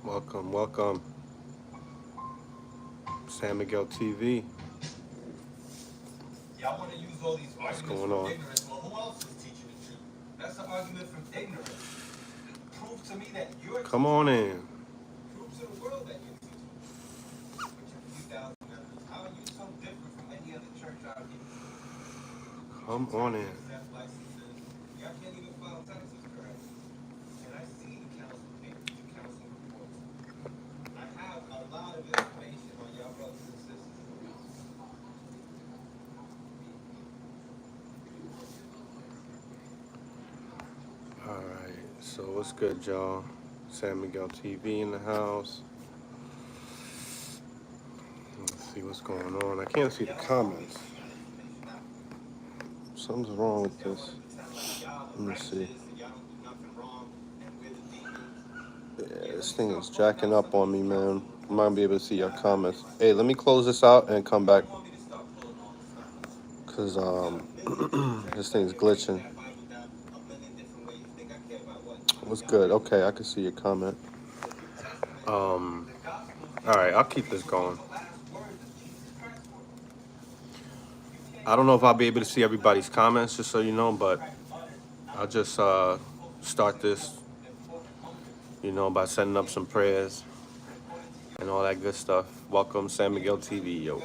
Welcome, welcome. San Miguel TV. Y'all want to use all these What's arguments going from on? ignorance. Well, who else is teaching the truth? That's an argument from ignorance. Prove to me that you're Come teaching. on in. Prove to the world that you're teaching. With your few thousand members. How are you so different from any other church out here? Come on in. Theft licenses. Y'all can't even file taxes correct. And I see the council papers, the council reports. I have a lot of information on y'all brothers and sisters. Alright, so what's good, y'all? San Miguel TV in the house. Let's see what's going on. I can't see the comments. Something's wrong with this. Let me see. Yeah, this thing is jacking up on me, man. I might be able to see your comments. Hey, let me close this out and come back. Cause this thing's glitching. What's good? Okay, I can see your comment. Alright, I'll keep this going. I don't know if I'll be able to see everybody's comments, just so you know, but I'll just start this, by setting up some prayers and all that good stuff. Welcome, San Miguel TV, yo.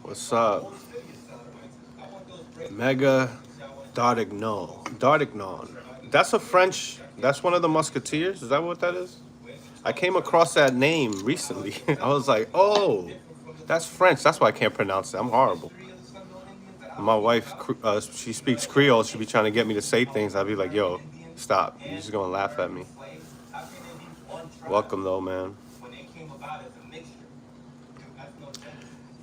What's up? Mega Dardignon. That's a French, that's one of the Musketeers? Is that what that is? I came across that name recently. I was like, oh, that's French. That's why I can't pronounce it. I'm horrible. My wife, she speaks Creole. She'd be trying to get me to say things. I'd be like, yo, stop. You're just going to laugh at me. Welcome, though, man.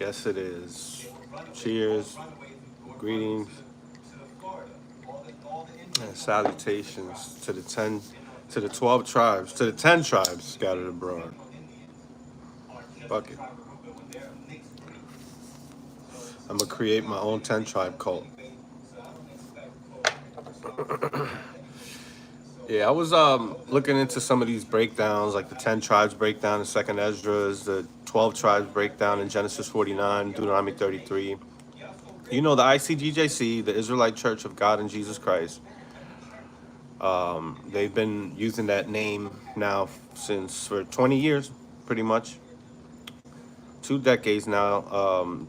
Yes, it is. Cheers. Greetings. And salutations to the 12 tribes, to the 10 tribes scattered abroad. Bucket. I'm gonna create my own 10 tribe cult. Yeah, I was looking into some of these breakdowns, like the 10 tribes breakdown in 2nd Esdras, the 12 tribes breakdown in Genesis 49, Deuteronomy 33. The ICGJC, the Israelite Church of God in Jesus Christ, they've been using that name now for 20 years, pretty much. 2 decades now.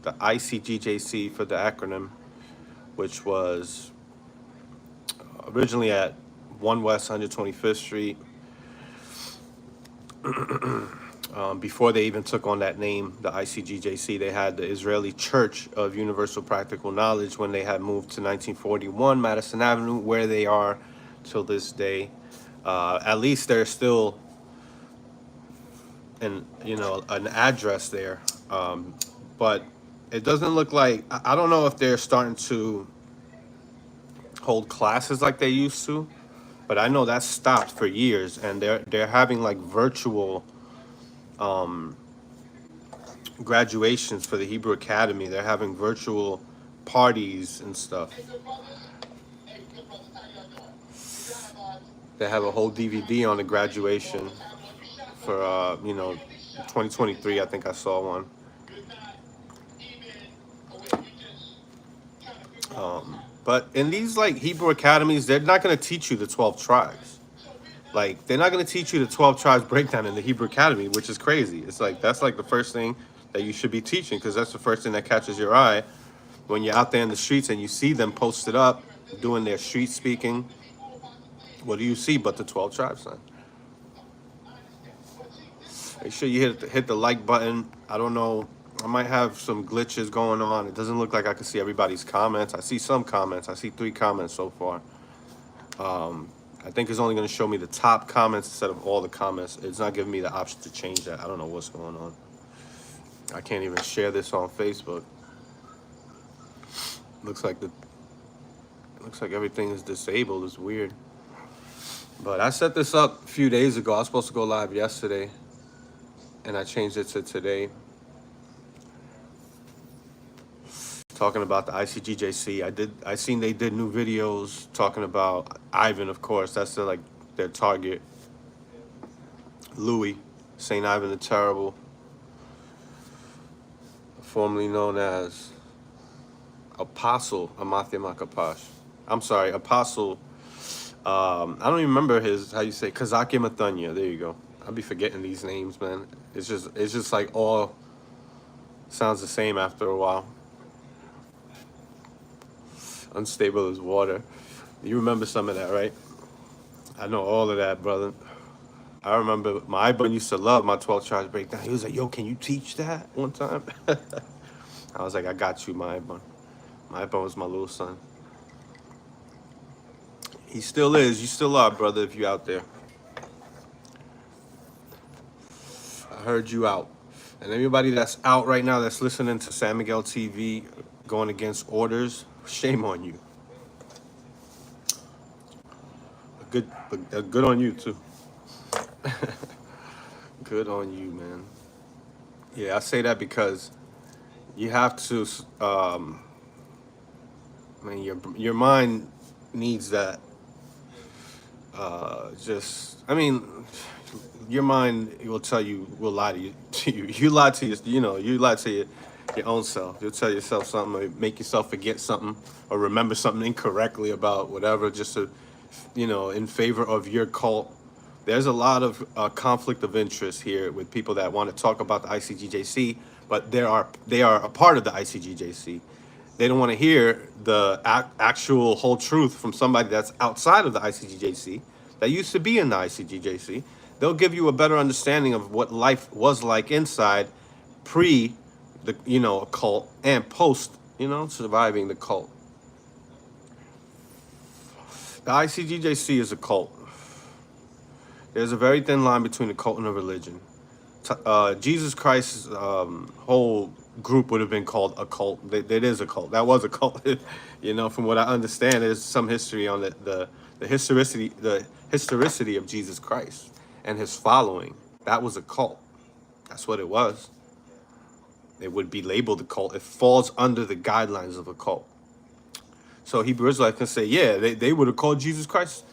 The ICGJC for the acronym, which was originally at 1 West 125th Street. Before they even took on that name, the ICGJC, they had the Israeli Church of Universal Practical Knowledge when they had moved to 1941 Madison Avenue, where they are till this day. At least there's still an address there, but it doesn't look like, I don't know if they're starting to hold classes like they used to, but I know that stopped for years, and they're having like virtual graduations for the Hebrew Academy. They're having virtual parties and stuff. They have a whole DVD on the graduation for 2023. I think I saw one. But in these like Hebrew academies, they're not going to teach you the 12 tribes. Like, they're not going to teach you the 12 tribes breakdown in the Hebrew Academy, which is crazy. It's like, that's like the first thing that you should be teaching, because that's the first thing that catches your eye when you're out there in the streets and you see them posted up doing their street speaking. What do you see but the 12 tribes, son? Make sure you hit the like button. I don't know. I might have some glitches going on. It doesn't look like I can see everybody's comments. I see some comments. I see 3 comments so far. I think it's only going to show me the top comments instead of all the comments. It's not giving me the option to change that. I don't know what's going on. I can't even share this on Facebook. Looks like everything is disabled. It's weird. But I set this up a few days ago. I was supposed to go live yesterday, and I changed it to today. talking about the ICGJC. I seen they did new videos talking about Ivan, of course. That's their target. Louis, Saint Ivan the Terrible, formerly known as Apostle Amathia Makapash. I'm sorry, Apostle. I don't even remember how you say Kazaki Mathunya. There you go. I'll be forgetting these names, man. It's just like all sounds the same after a while. Unstable as water. You remember some of that, right? I know all of that, brother. I remember my Ibun used to love my 12 charge breakdown. He was like, yo, can you teach that one time? I was like, I got you, my Ibun. My Ibun was my little son. He still is. You still are, brother, if you out there. I heard you out. And anybody that's out right now that's listening to San Miguel TV going against orders, shame on you. Good on you, too. Good on you, man. Yeah, I say that because you have to, man, your mind needs that. I mean, your mind will tell you, will lie to you. You lie to you lie to your own self. You'll tell yourself something, or make yourself forget something, or remember something incorrectly about whatever, just to, in favor of your cult. There's a lot of conflict of interest here with people that want to talk about the ICGJC, but they are a part of the ICGJC. They don't want to hear the actual whole truth from somebody that's outside of the ICGJC, that used to be in the ICGJC. They'll give you a better understanding of what life was like inside, pre the a cult, and post surviving the cult. The ICGJC is a cult. There's a very thin line between a cult and a religion. Jesus Christ's whole group would have been called a cult. It is a cult. That was a cult. From what I understand, there's some history on the historicity of Jesus Christ and his following. That was a cult. That's what it was. It would be labeled a cult. It falls under the guidelines of a cult. So Hebrew Israelites can say, yeah, they would have called Jesus Christ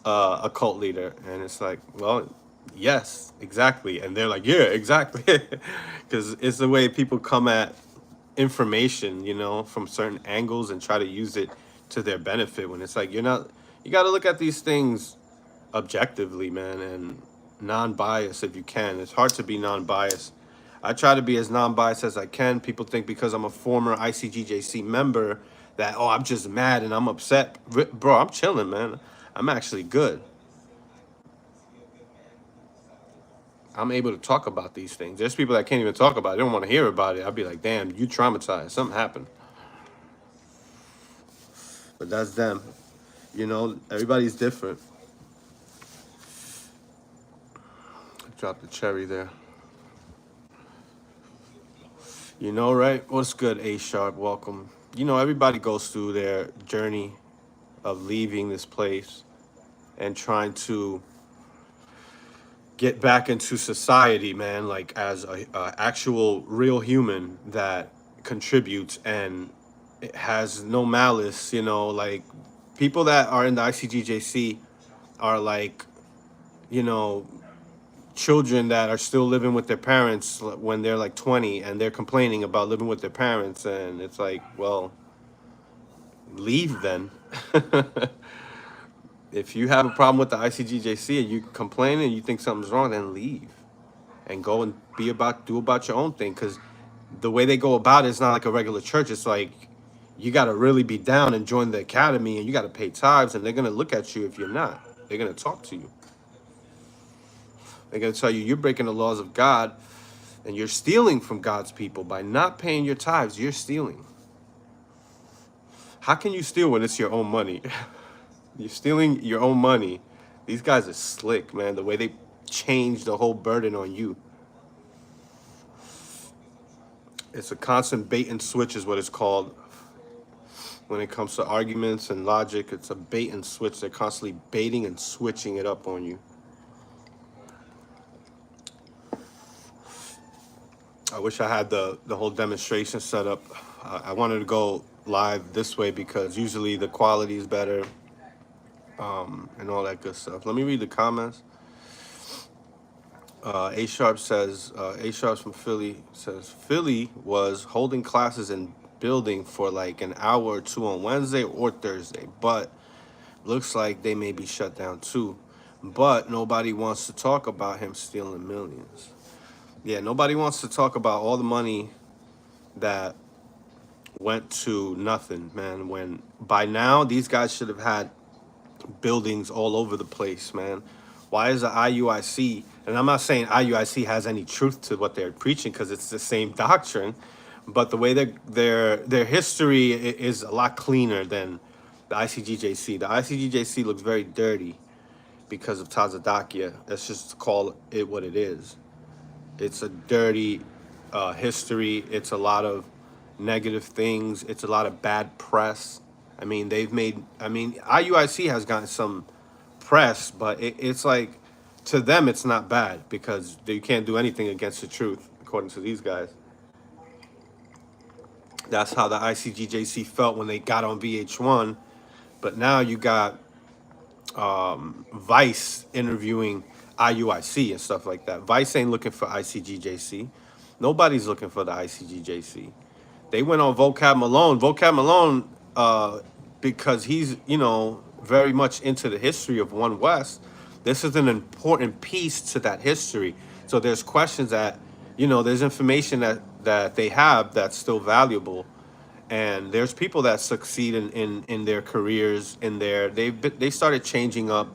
a cult leader. And it's like, well, yes, exactly. And they're like, yeah, exactly. Because it's the way people come at information, from certain angles and try to use it to their benefit, when it's like, you got to look at these things objectively, man, and non-biased if you can. It's hard to be non-biased. I try to be as non-biased as I can. People think because I'm a former ICGJC member that, oh, I'm just mad and I'm upset. Bro, I'm chilling, man. I'm actually good. I'm able to talk about these things. There's people that can't even talk about it. They don't want to hear about it. I'll be like, damn, you traumatized. Something happened. But that's them. Everybody's different. Drop the cherry there. Right? What's good, A Sharp? Welcome. Everybody goes through their journey of leaving this place and trying to get back into society, man, like as a actual real human that contributes and it has no malice, like people that are in the ICGJC are like, children that are still living with their parents when they're like 20 and they're complaining about living with their parents, and it's like, well, leave then. If you have a problem with the ICGJC and you complain and you think something's wrong, then leave and go and do about your own thing. Because the way they go about it is not like a regular church. It's like you got to really be down and join the academy, and you got to pay tithes, and they're going to look at you if you're not. They're going to talk to you. They're going to tell you you're breaking the laws of God and you're stealing from God's people. By not paying your tithes, you're stealing. How can you steal when it's your own money? You're stealing your own money. These guys are slick, man. The way they change the whole burden on you. It's a constant bait and switch is what it's called. When it comes to arguments and logic, it's a bait and switch. They're constantly baiting and switching it up on you. I wish I had the whole demonstration set up I wanted to go live this way because usually the quality is better, and all that good stuff. Let me read the comments. A Sharp says, A Sharp's from Philly says, Philly was holding classes in building for like an hour or two on Wednesday or Thursday, but looks like they may be shut down too. But nobody wants to talk about him stealing millions. Yeah, nobody wants to talk about all the money that went to nothing, man. When by now these guys should have had buildings all over the place, man. Why is the IUIC? And I'm not saying IUIC has any truth to what they're preaching because it's the same doctrine, but the way their history is a lot cleaner than the ICGJC. The ICGJC looks very dirty because of Tazadakia. Let's just call it what it is. It's a dirty history. It's a lot of negative things. It's a lot of bad press. I mean, IUIC has gotten some press, but it's like, to them, it's not bad because you can't do anything against the truth, according to these guys. That's how the ICGJC felt when they got on VH1. But now you got Vice interviewing IUIC and stuff like that. Vice ain't looking for ICGJC. Nobody's looking for the ICGJC. They went on Vocab Malone. Vocab Malone, because he's, very much into the history of One West. This is an important piece to that history. So there's questions that, there's information that they have that's still valuable. And there's people that succeed in their careers, they started changing up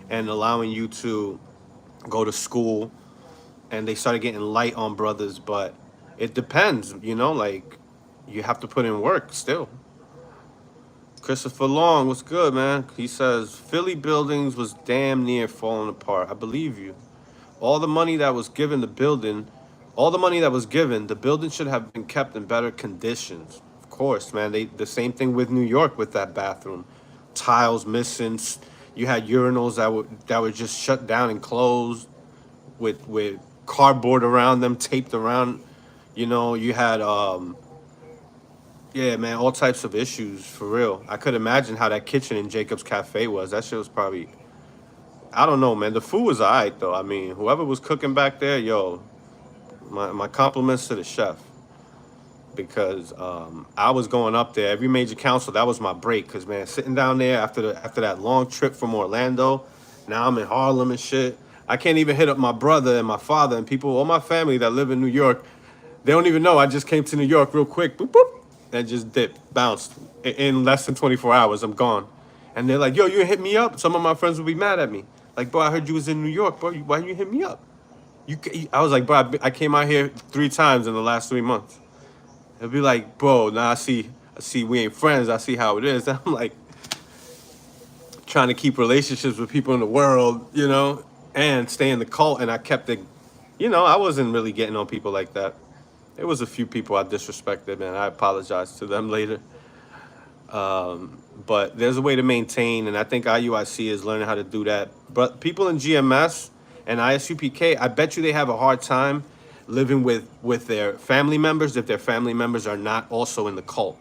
and allowing you to go to school, and they started getting light on brothers, but it depends, like you have to put in work still. Christopher Long, what's good, man? He says Philly buildings was damn near falling apart. I believe you. All the money that was given the building, all the money that was given, the building should have been kept in better conditions. Of course, man. The same thing with New York with that bathroom, tiles missing. You had urinals that were just shut down and closed with cardboard around them, taped around. You had yeah, man, all types of issues for real. I could imagine how that kitchen in Jacob's Cafe was. That shit was probably, I don't know, man. The food was alright though. I mean, whoever was cooking back there, yo, my compliments to the chef, because I was going up there every major council. That was my break, cause man, sitting down there after that long trip from Orlando, now I'm in Harlem and shit. I can't even hit up my brother and my father and people, all my family that live in New York. They don't even know I just came to New York real quick, boop boop, and just dipped, bounced in less than 24 hours. I'm gone, and they're like, "Yo, you hit me up." Some of my friends would be mad at me, like, "Bro, I heard you was in New York, bro. Why you hit me up?" I was like, "Bro, I came out here 3 times in the last 3 months." They'll be like, "Bro, now I see we ain't friends. I see how it is." I'm like, trying to keep relationships with people in the world, and stay in the cult. And I kept it, I wasn't really getting on people like that. There was a few people I disrespected, and I apologize to them later. But there's a way to maintain, and I think IUIC is learning how to do that. But people in GMS and ISUPK, I bet you they have a hard time living with their family members if their family members are not also in the cult.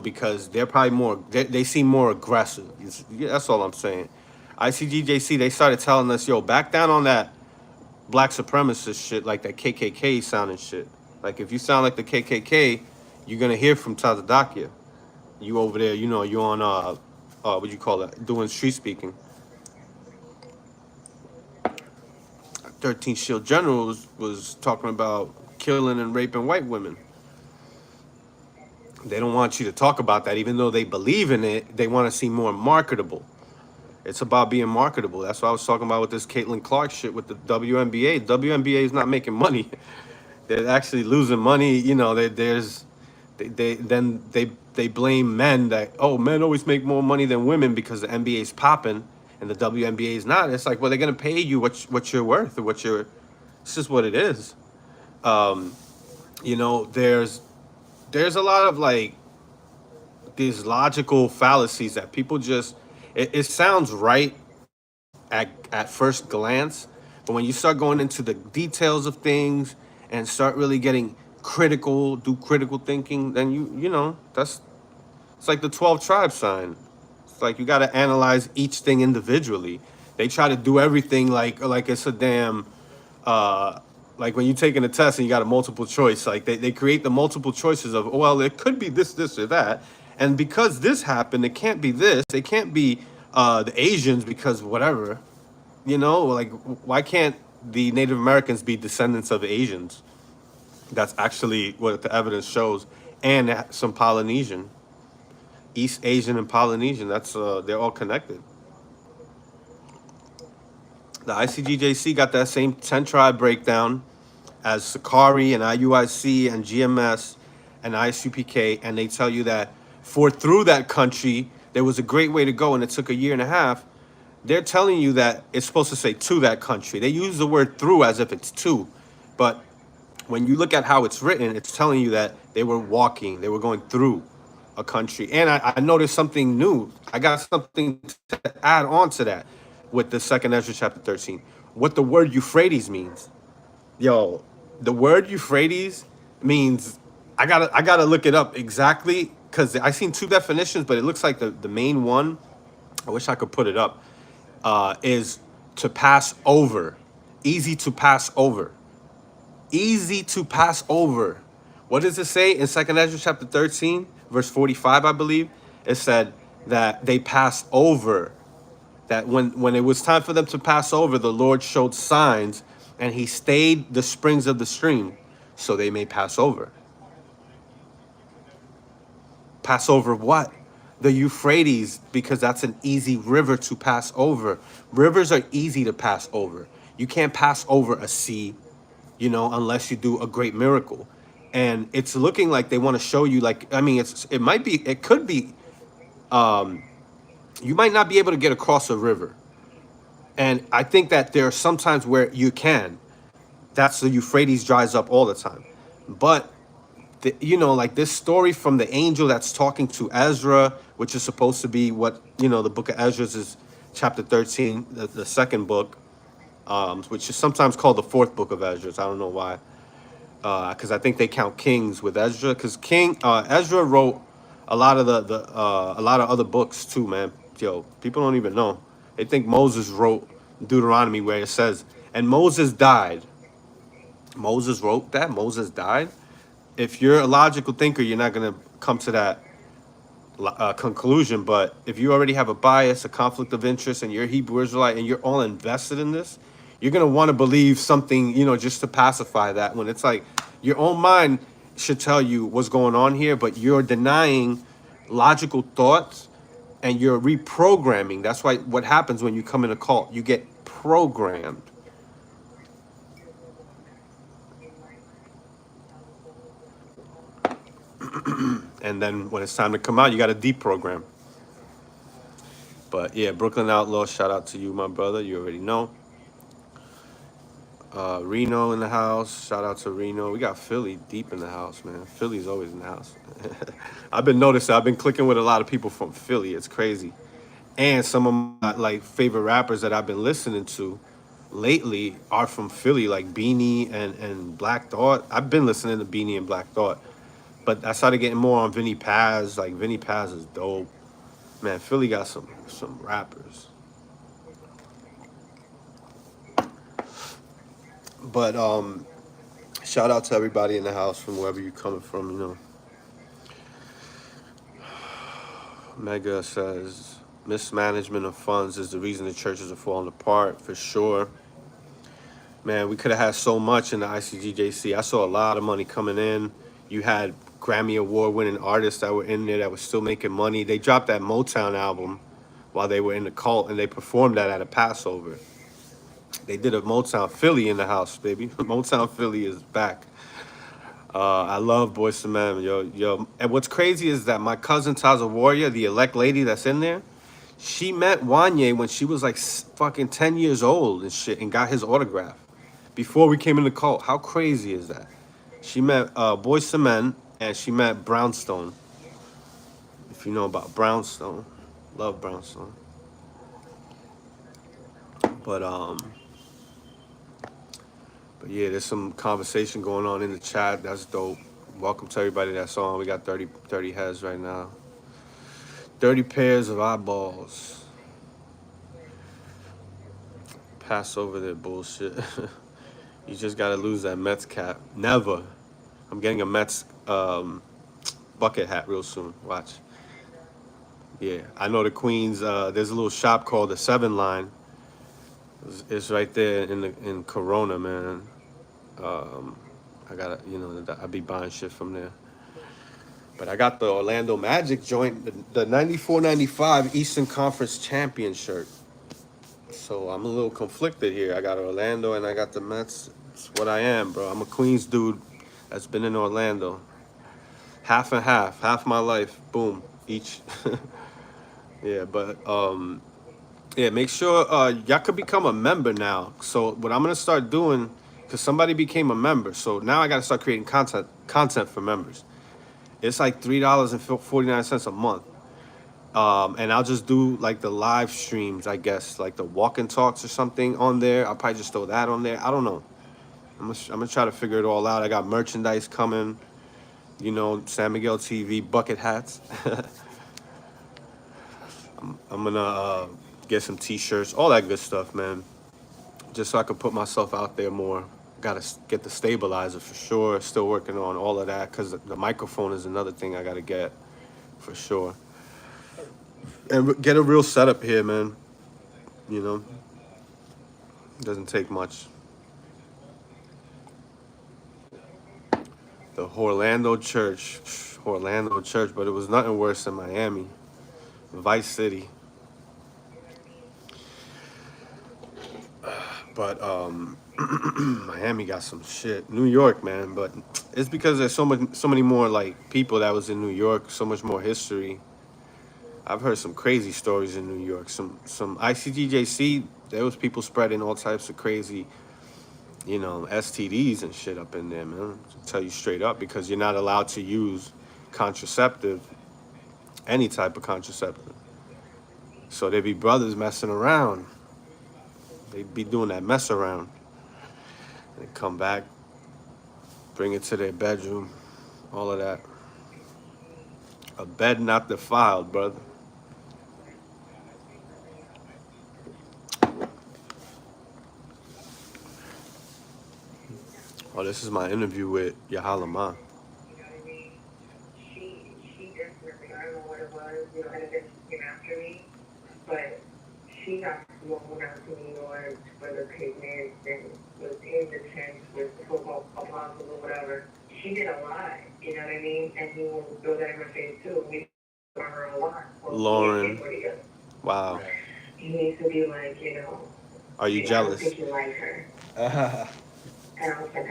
Because they're probably they seem more aggressive. That's all I'm saying. ICGJC, they started telling us, yo, back down on that black supremacist shit, like that KKK sounding shit. Like, if you sound like the KKK, you're going to hear from Tazadakia. You over there, you on, what you call it, doing street speaking. 13th Shield General was talking about killing and raping white women. They don't want you to talk about that, even though they believe in it. They want to seem more marketable. It's about being marketable. That's what I was talking about with this Caitlin Clark shit with the WNBA. WNBA is not making money. They're actually losing money. They blame men that, oh, men always make more money than women because the NBA is popping and the WNBA is not. It's like, well, they're gonna pay you what you're worth, or it's just what it is. There's a lot of like these logical fallacies that people just, it sounds right at first glance, but when you start going into the details of things and start really getting critical, do critical thinking, then you know, that's it's like the 12 tribe sign. It's like you got to analyze each thing individually. They try to do everything like it's a damn uh like when you're taking a test and you got a multiple choice, like they create the multiple choices of, well, it could be this or that, and because this happened, it can't be this, it can't be the Asians because whatever, you know, like why can't the Native Americans be descendants of Asians? That's actually what the evidence shows, and some Polynesian, East Asian and Polynesian. That's they're all connected. The ICGJC got that same 10 tribe breakdown as Sakari and IUIC and GMS and ISUPK, and they tell you that for through that country there was a great way to go, and it took a year and a half. They're telling you that it's supposed to say to that country. They use the word through as if it's to, but when you look at how it's written, it's telling you that they were walking, they were going through a country. And I noticed something new. I got something to add on to that with the second Ezra chapter 13. What the word Euphrates means. Yo, the word Euphrates means I gotta look it up exactly because I seen two definitions, but it looks like the main one, I wish I could put it up, is to pass over. Easy to pass over. Easy to pass over. What does it say in 2nd Ezra chapter 13, verse 45, I believe? It said that they passed over. That when it was time for them to pass over, the Lord showed signs and he stayed the springs of the stream so they may pass over. Pass over what? The Euphrates, because that's an easy river to pass over. Rivers are easy to pass over. You can't pass over a sea, you know, unless you do a great miracle. And it's looking like they want to show you, like, I mean, it could be, you might not be able to get across a river. And I think that there are some times where you can. That's the Euphrates dries up all the time. But, you know, like this story from the angel that's talking to Ezra, which is supposed to be what, you know, the book of Ezra is chapter 13, the second book, which is sometimes called the fourth book of Ezra. I don't know why. Because I think they count Kings with Ezra. Because Ezra wrote a lot of a lot of other books too, man. Yo, people don't even know. They think Moses wrote Deuteronomy, where it says, "And Moses died." Moses wrote that. Moses died. If you're a logical thinker, you're not gonna come to that conclusion. But if you already have a bias, a conflict of interest, and you're a Hebrew Israelite, and you're all invested in this, you're gonna want to believe something, you know, just to pacify that. When it's like your own mind should tell you what's going on here, but you're denying logical thoughts and you're reprogramming. That's why what happens when you come in a cult, you get programmed. And then when it's time to come out, you got to deprogram. But yeah, Brooklyn Outlaw, shout out to you, my brother. You already know. Reno in the house. Shout out to Reno. We got Philly deep in the house, man. Philly's always in the house. I've been noticing. I've been clicking with a lot of people from Philly. It's crazy. And some of my like favorite rappers that I've been listening to lately are from Philly, like Beanie and Black Thought. I've been listening to Beanie and Black Thought, but I started getting more on Vinny Paz. Like Vinny Paz is dope, man. Philly got some rappers. But shout out to everybody in the house from wherever you're coming from. You know, Mega says mismanagement of funds is the reason the churches are falling apart for sure. Man, we could have had so much in the ICGJC. I saw a lot of money coming in. You had Grammy Award winning artists that were in there that were still making money. They dropped that Motown album while they were in the cult, and they performed that at a Passover. They did a Motown Philly in the house, baby. Motown Philly is back. I love Boyz II Men, yo. And what's crazy is that my cousin Taza Warrior, the elect lady that's in there, she met Wanye when she was like fucking 10 years old and shit, and got his autograph before we came in the cult. How crazy is that? She met Boyz II Men, and she met Brownstone. If you know about Brownstone, love Brownstone. But But yeah, there's some conversation going on in the chat. That's dope. Welcome to everybody that's on. We got 30 heads right now. 30 pairs of eyeballs. Pass over their bullshit. You just gotta lose that Mets cap. Never. I'm getting a Mets bucket hat real soon. Watch. Yeah, I know the Queens. There's a little shop called the Seven Line. It's right there in Corona, man. Um, I gotta, I be buying shit from there. But I got the Orlando Magic joint, the 94-95 Eastern Conference Champion shirt. So I'm a little conflicted here. I got Orlando and I got the Mets. It's what I am, bro. I'm a Queens dude that's been in Orlando. Half and half my life. Boom, each. Yeah, but yeah, make sure y'all could become a member now. So what I'm gonna start doing, cause somebody became a member, so now I gotta start creating content for members. It's like $3.49 a month. And I'll just do like the live streams, I guess, like the walk and talks or something on there. I'll probably just throw that on there. I don't know. I'm gonna try to figure it all out. I got merchandise coming, San Miguel TV bucket hats. I'm gonna get some T-shirts, all that good stuff, man. Just so I can put myself out there more. Gotta get the stabilizer for sure. Still working on all of that because the microphone is another thing I gotta get for sure. And get a real setup here, man. You know, doesn't take much. The Orlando Church, but it was nothing worse than Miami, Vice City. But Miami got some shit. New York, man, but it's because there's so many more like people that was in New York, so much more history. I've heard some crazy stories in New York. Some ICGJC, there was people spreading all types of crazy, STDs and shit up in there, man. To tell you straight up, because you're not allowed to use contraceptive, any type of contraceptive. So there be brothers messing around. They'd be doing that mess around. They come back, bring it to their bedroom, all of that. A bed not defiled, brother. Oh, this is my interview with Yahalama. She definitely, I don't know what it was, and then she came after me, but she got flown out to New York for the picnics and was in the tent with the football apostles or whatever. She did a lot, you know what I mean? And he will throw that in her face too. We saw her a lot. Lauren. Wow. He needs to be like, Are you jealous? I don't think you like her.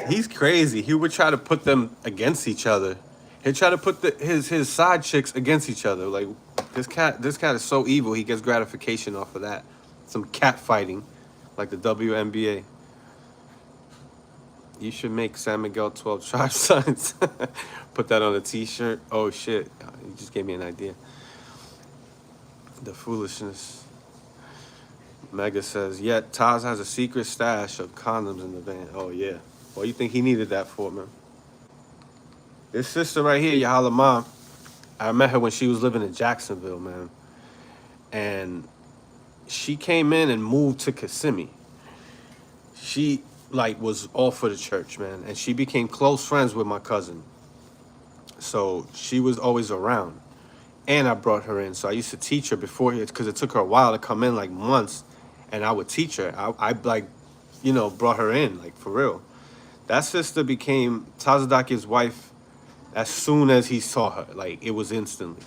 He's crazy. He would try to put them against each other. He'd try to put his side chicks against each other. Like this cat is so evil. He gets gratification off of that. Some cat fighting, like the WNBA. You should make San Miguel 12 Tribe signs. Put that on a T-shirt. Oh shit! You just gave me an idea. The foolishness. Mega says, yet Taz has a secret stash of condoms in the van. Oh, yeah. What do you think he needed that for, man? This sister right here, Yahala Mom, I met her when she was living in Jacksonville, man. And she came in and moved to Kissimmee. She, was all for the church, man. And she became close friends with my cousin. So she was always around. And I brought her in. So I used to teach her before, because it took her a while to come in, months. And I would teach her. I brought her in, for real. That sister became Tazadaki's wife as soon as he saw her. It was instantly.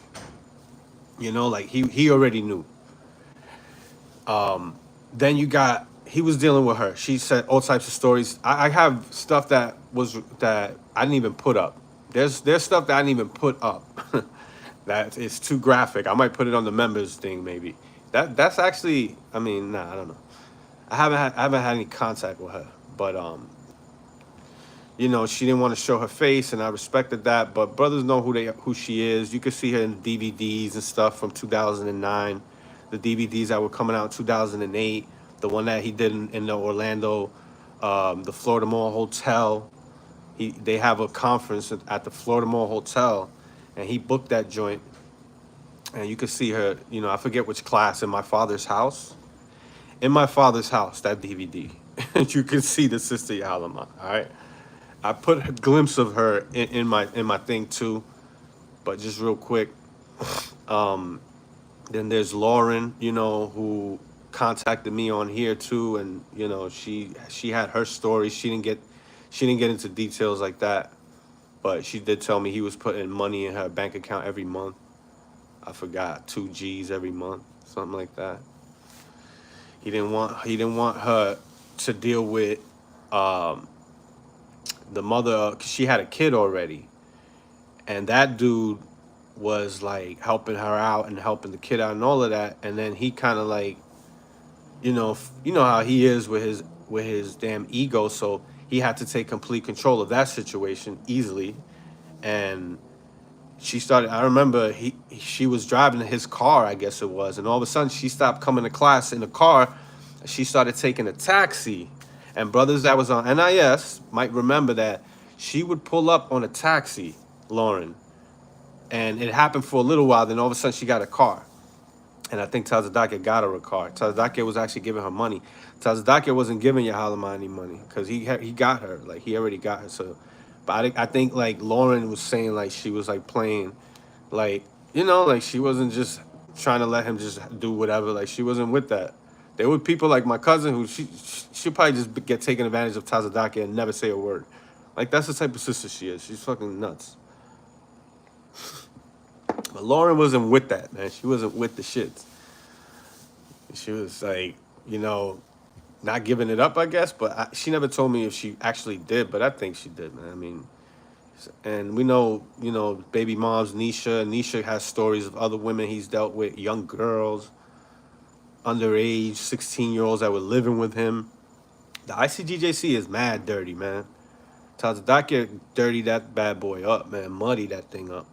He already knew. Then he was dealing with her. She said all types of stories. I have stuff that I didn't even put up. There's stuff that I didn't even put up. That is too graphic. I might put it on the members thing, maybe. That's actually, I don't know. I haven't had any contact with her, but she didn't want to show her face, and I respected that. But brothers know who she is. You could see her in DVDs and stuff from 2009, the DVDs that were coming out in 2008, the one that he did in the Orlando the Florida Mall Hotel. They have a conference at the Florida Mall Hotel, and he booked that joint. And you could see her. I forget which class in my father's house. In my father's house, that DVD, and you can see the sister Yalama. All right, I put a glimpse of her in my thing too, but just real quick. Um, then there's Lauren, who contacted me on here too, and she had her story. She didn't get into details like that, but she did tell me he was putting money in her bank account every month. I forgot 2 G's every month, something like that. He didn't want her to deal with um, the mother. 'Cause she had a kid already, and that dude was like helping her out and helping the kid out and all of that. And then he kind of like, how he is with his damn ego. So he had to take complete control of that situation easily. And she started. I remember she was driving his car, I guess it was, and all of a sudden she stopped coming to class in the car. She started taking a taxi, and brothers that was on NIS might remember that she would pull up on a taxi, Lauren, and it happened for a little while. Then all of a sudden she got a car, and I think Tazadake got her a car. Tazadake was actually giving her money. Tazadake wasn't giving Yahalama any money because he got her, like he already got her. So, but I think like Lauren was saying like she was like playing, like like she wasn't just trying to let him just do whatever. Like she wasn't with that. There were people like my cousin who she'll probably just get taken advantage of Tazadake and never say a word. Like that's the type of sister she is. She's fucking nuts. But Lauren wasn't with that, man. She wasn't with the shits. She was like, not giving it up, I guess. But she never told me if she actually did. But I think she did, man. I mean, and we know, baby mom's Nisha. Nisha has stories of other women he's dealt with, young girls, underage, 16-year-olds that were living with him. The ICGJC is mad dirty, man. Tazadake dirty that bad boy up, man. Muddy that thing up.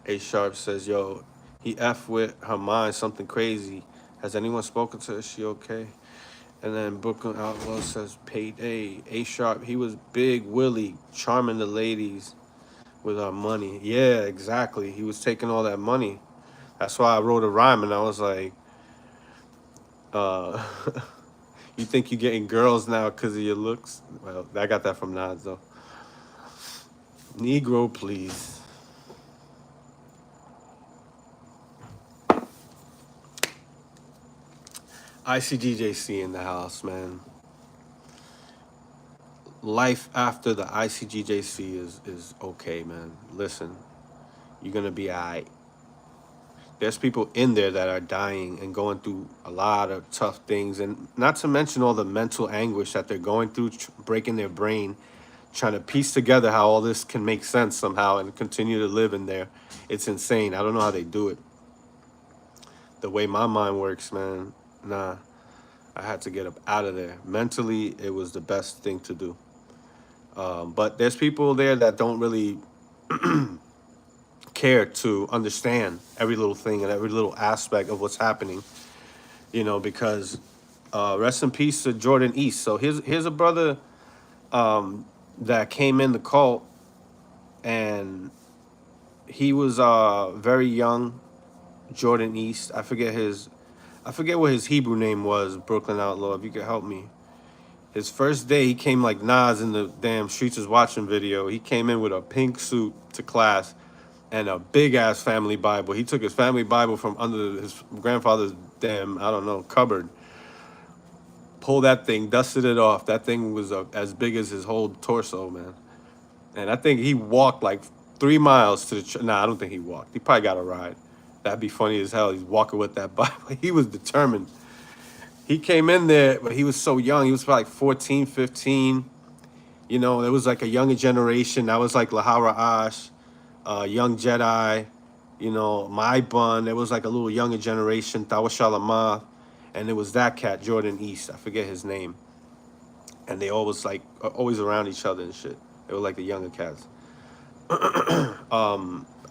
A Sharp says, yo, he F with her mind, something crazy. Has anyone spoken to her? Is she okay? And then Brooklyn Outlaw says, payday. A Sharp, he was Big Willie, charming the ladies with our money. Yeah, exactly. He was taking all that money. That's why I wrote a rhyme, and I was like, uh, you think you're getting girls now because of your looks? Well, I got that from Nas, though. Negro, please. ICGJC in the house, man. Life after the ICGJC is okay, man. Listen, you're gonna be alright. There's people in there that are dying and going through a lot of tough things, and not to mention all the mental anguish that they're going through, breaking their brain, trying to piece together how all this can make sense somehow and continue to live in there. It's insane. I don't know how they do it. The way my mind works, man. Nah. I had to get up out of there. Mentally, it was the best thing to do. But there's people there that don't really care to understand every little thing and every little aspect of what's happening, because rest in peace to Jordan East. So here's a brother that came in the cult, and he was very young, Jordan East. I forget what his Hebrew name was, Brooklyn Outlaw, if you could help me. His first day, he came like Nas in the damn Streets is Watching video. He came in with a pink suit to class and a big-ass family Bible. He took his family Bible from under his grandfather's damn, I don't know, cupboard. Pulled that thing, dusted it off. That thing was as big as his whole torso, man. And I think he walked like 3 miles to the... Nah, I don't think he walked. He probably got a ride. That'd be funny as hell. He's walking with that Bible. He was determined. He came in there, but he was so young. He was probably like 14, 15. It was like a younger generation. That was like Lahara Ash, Young Jedi, My Bun. It was like a little younger generation, Tawa Shalama. And it was that cat, Jordan East. I forget his name. And they always always around each other and shit. They were like the younger cats.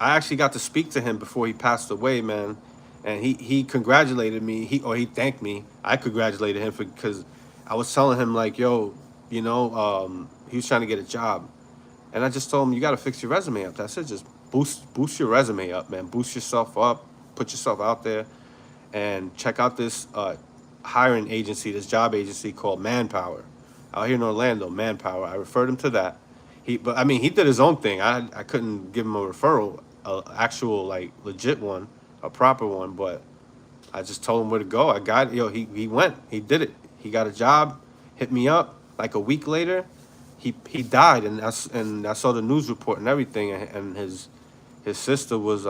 I actually got to speak to him before he passed away, man. and he congratulated me. He thanked me. I congratulated him because I was telling him like, yo, he was trying to get a job, and I just told him you got to fix your resume up. That's it. Just boost your resume up, man. Boost yourself up. Put yourself out there, and check out this hiring agency, this job agency called Manpower, out here in Orlando. Manpower. I referred him to that. But I mean, he did his own thing. I couldn't give him a referral, a actual like legit one, a proper one. But I just told him where to go. I got he went. He did it. He got a job. Hit me up. Like a week later, he died, and I saw the news report and everything, and his sister was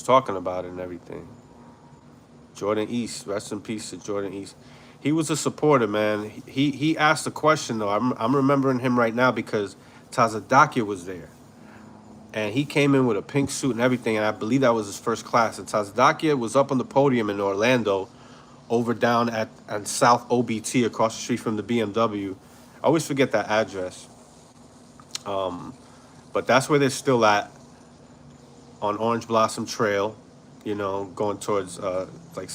talking about it and everything. Jordan East, rest in peace to Jordan East. He was a supporter, man. He asked a question though. I'm remembering him right now because Tazadakia was there, and he came in with a pink suit and everything, and I believe that was his first class. And Tazadakia was up on the podium in Orlando, over down at South OBT across the street from the BMW. I always forget that address, but that's where they're still at on Orange Blossom Trail. Going towards like it's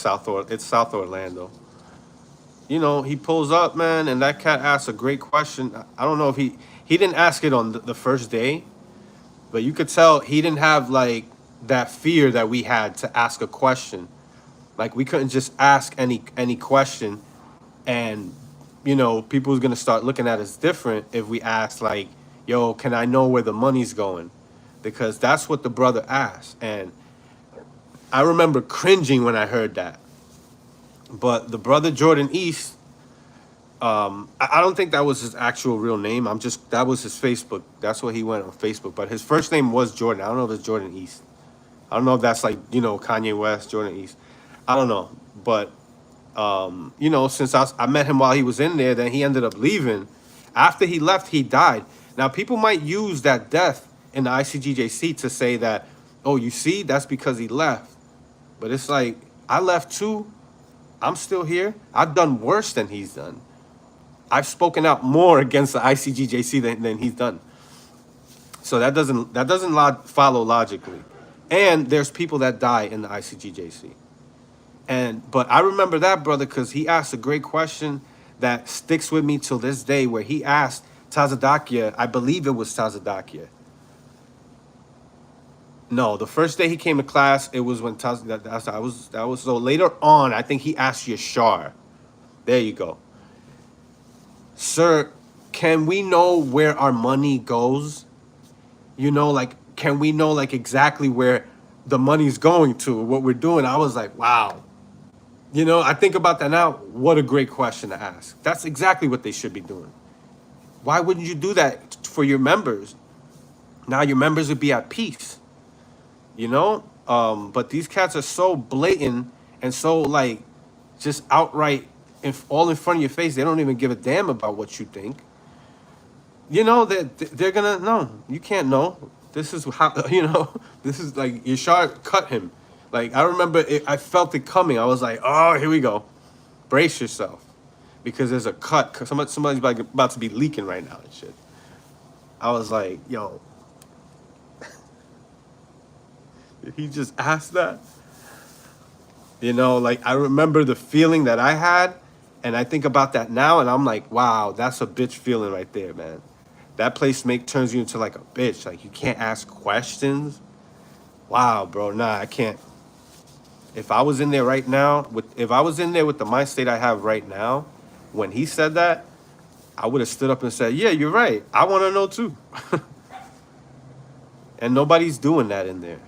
South Orlando. He pulls up, man, and that cat asks a great question. I don't know if he didn't ask it on the first day, but you could tell he didn't have like that fear that we had to ask a question. Like we couldn't just ask any question, and people was gonna start looking at us different if we asked like, "Yo, can I know where the money's going?" Because that's what the brother asked, and I remember cringing when I heard that. But the brother Jordan East, I don't think that was his actual real name. That was his Facebook. That's what he went on Facebook. But his first name was Jordan. I don't know if it's Jordan East. I don't know if that's like, Kanye West, Jordan East. I don't know. But, since I met him while he was in there, then he ended up leaving. After he left, he died. Now, people might use that death in the ICGJC to say that, oh, you see, that's because he left. But it's like, I left too. I'm still here. I've done worse than he's done. I've spoken out more against the ICGJC than he's done. So that doesn't follow logically. And there's people that die in the ICGJC. But I remember that brother because he asked a great question that sticks with me till this day, where he asked Tazadakia, I believe it was Tazadakia. No, the first day he came to class, it was when that was so later on. I think he asked Yashar. There you go, sir. Can we know where our money goes? Can we know like exactly where the money's going to? What we're doing? I was like, wow. I think about that now. What a great question to ask. That's exactly what they should be doing. Why wouldn't you do that for your members? Now your members would be at peace. But these cats are so blatant and so like just outright all in front of your face. They don't even give a damn about what you think. They're gonna no, you can't know. This is how this is like Yashar cut him. Like I remember I felt it coming. I was like, oh, here we go. Brace yourself. Because there's a cut. Somebody's about to be leaking right now and shit. I was like, yo. Did he just ask that? Like I remember the feeling that I had, and I think about that now, and I'm like, wow, that's a bitch feeling right there, man. That place turns you into like a bitch. Like you can't ask questions. Wow, bro, nah, I can't. If I was in there right now, if I was in there with the mind state I have right now, when he said that, I would have stood up and said, yeah, you're right. I want to know too. And nobody's doing that in there.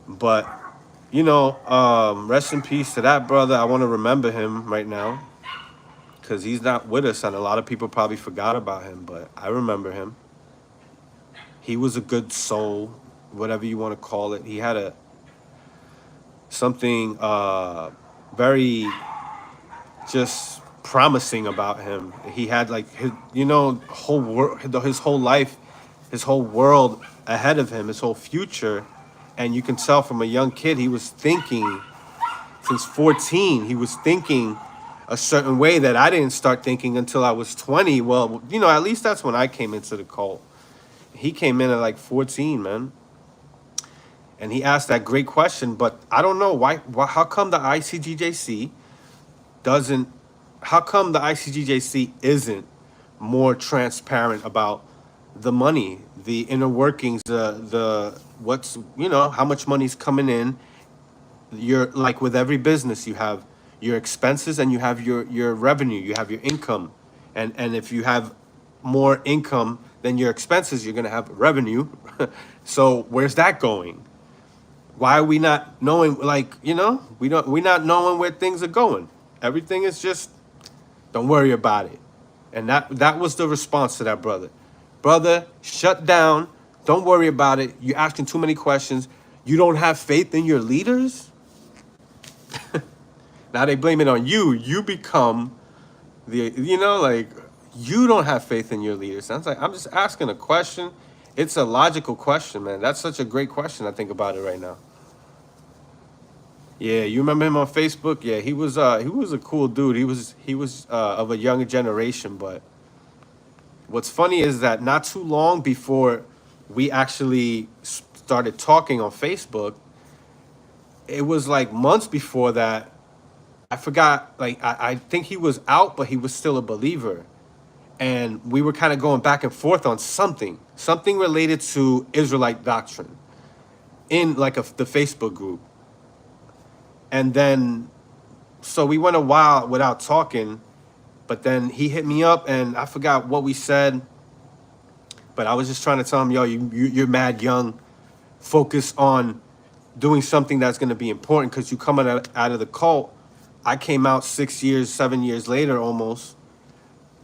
But, rest in peace to that brother. I want to remember him right now because he's not with us, and a lot of people probably forgot about him, but I remember him. He was a good soul, whatever you want to call it. He had something very just promising about him. He had like his whole life, his whole world ahead of him, his whole future. And you can tell from a young kid, he was thinking, since 14, he was thinking a certain way that I didn't start thinking until I was 20. Well, at least that's when I came into the cult. He came in at like 14, man. And he asked that great question, but I don't know why how come the ICGJC doesn't, how come the ICGJC isn't more transparent about the money, the inner workings, the what's, you know, how much money's coming in. You're like with every business, you have your expenses and you have your revenue, you have your income. And if you have more income than your expenses, you're gonna have revenue. So where's that going? Why are we not knowing, like, you know, we're not knowing where things are going. Everything is just, don't worry about it. And that was the response to that brother. Brother, shut down. Don't worry about it. You're asking too many questions. You don't have faith in your leaders? Now they blame it on you. You become the, you know, like, you don't have faith in your leaders. Sounds like I'm just asking a question. It's a logical question, man. That's such a great question. I think about it right now. Yeah, you remember him on Facebook? Yeah, he was a cool dude. He was of a younger generation, but what's funny is that not too long before we actually started talking on Facebook, it was like months before that. I forgot, like, I think he was out, but he was still a believer. And we were kind of going back and forth on something related to Israelite doctrine in like the Facebook group. And then, so we went a while without talking, but then he hit me up and I forgot what we said, but I was just trying to tell him, yo, you're mad young. Focus on doing something that's going to be important because you coming out of the cult. I came out 6 years, 7 years later almost.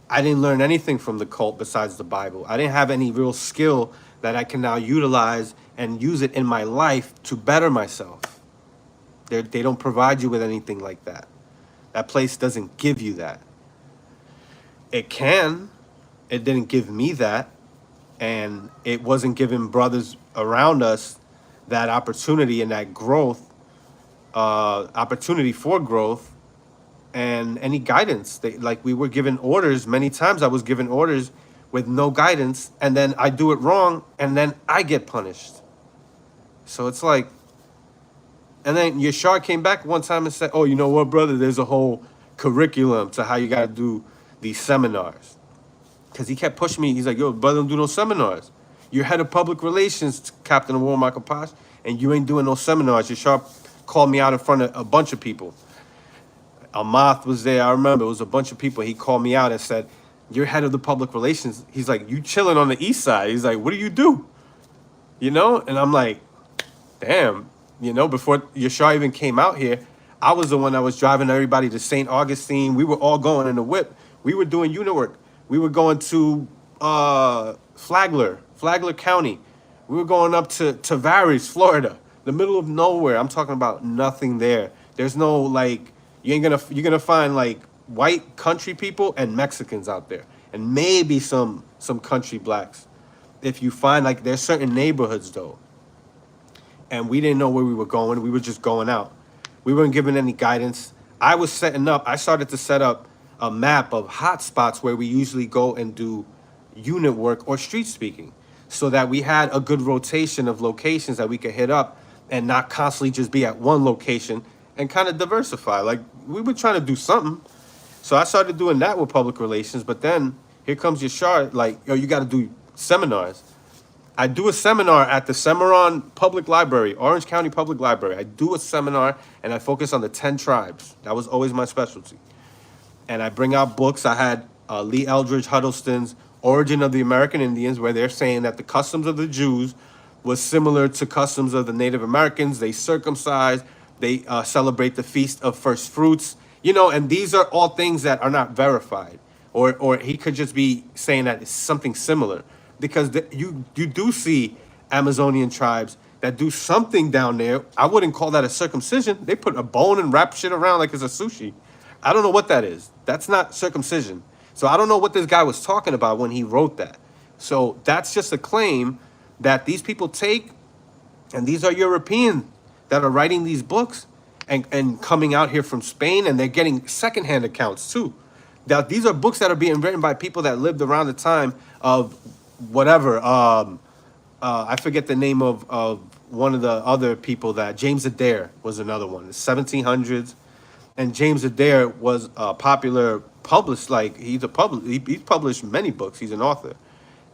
I didn't learn anything from the cult besides the Bible. I didn't have any real skill that I can now utilize and use it in my life to better myself. They don't provide you with anything like that. That place doesn't give you that. It can. It didn't give me that. And it wasn't giving brothers around us that opportunity and that growth, opportunity for growth and any guidance. Like we were given orders. Many times I was given orders with no guidance and then I do it wrong and then I get punished. So it's like, and then Yashar came back one time and said, oh, you know what, brother, there's a whole curriculum to how you got to do these seminars. Because he kept pushing me. He's like, yo, brother, don't do no seminars. You're head of public relations, Captain of War Michael Posh, and you ain't doing no seminars. Yashar called me out in front of a bunch of people. Amath was there. I remember it was a bunch of people. He called me out and said, you're head of the public relations. He's like, you chilling on the east side. He's like, what do you do? You know? And I'm like, damn. You know, before Yashar even came out here, I was the one that was driving everybody to St. Augustine. We were all going in the whip. We were doing unit work. We were going to Flagler County. We were going up to Tavares, Florida, the middle of nowhere. I'm talking about nothing there. There's no, like, you're gonna find like white country people and Mexicans out there, and maybe some country blacks. If you find, like, there's certain neighborhoods though. And we didn't know where we were going. We were just going out. We weren't given any guidance. I started to set up a map of hot spots where we usually go and do unit work or street speaking so that we had a good rotation of locations that we could hit up and not constantly just be at one location and kind of diversify. Like, we were trying to do something. So I started doing that with public relations. But then here comes Yashar, like, yo, you got to do seminars. I do a seminar at the Cimarron Public Library, Orange County Public Library. I do a seminar and I focus on the 10 tribes. That was always my specialty. And I bring out books. I had Lee Eldridge Huddleston's Origin of the American Indians, where they're saying that the customs of the Jews was similar to customs of the Native Americans. They circumcise, they celebrate the Feast of First Fruits, you know, and these are all things that are not verified. Or he could just be saying that it's something similar. Because you do see Amazonian tribes that do something down there. I wouldn't call that a circumcision. They put a bone and wrap shit around like it's a sushi. I don't know what that is. That's not circumcision. So I don't know what this guy was talking about when he wrote that. So that's just a claim that these people take, and these are Europeans that are writing these books and coming out here from Spain, and they're getting secondhand accounts too. Now, these are books that are being written by people that lived around the time of whatever. I forget the name of one of the other people that James Adair was another one, the 1700s. And James Adair was a popular published, like he's published many books. He's an author,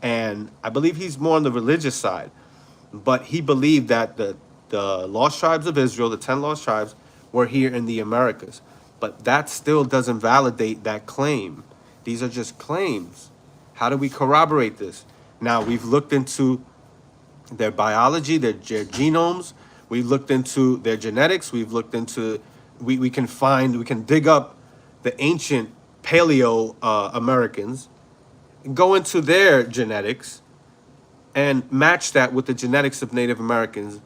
and I believe he's more on the religious side. But he believed that the lost tribes of Israel, the 10 lost tribes, were here in the Americas. But that still doesn't validate that claim. These are just claims. How do we corroborate this? Now, we've looked into their biology, their genomes. We've looked into their genetics. We've looked into, we can dig up the ancient Paleo Americans, go into their genetics, and match that with the genetics of Native Americans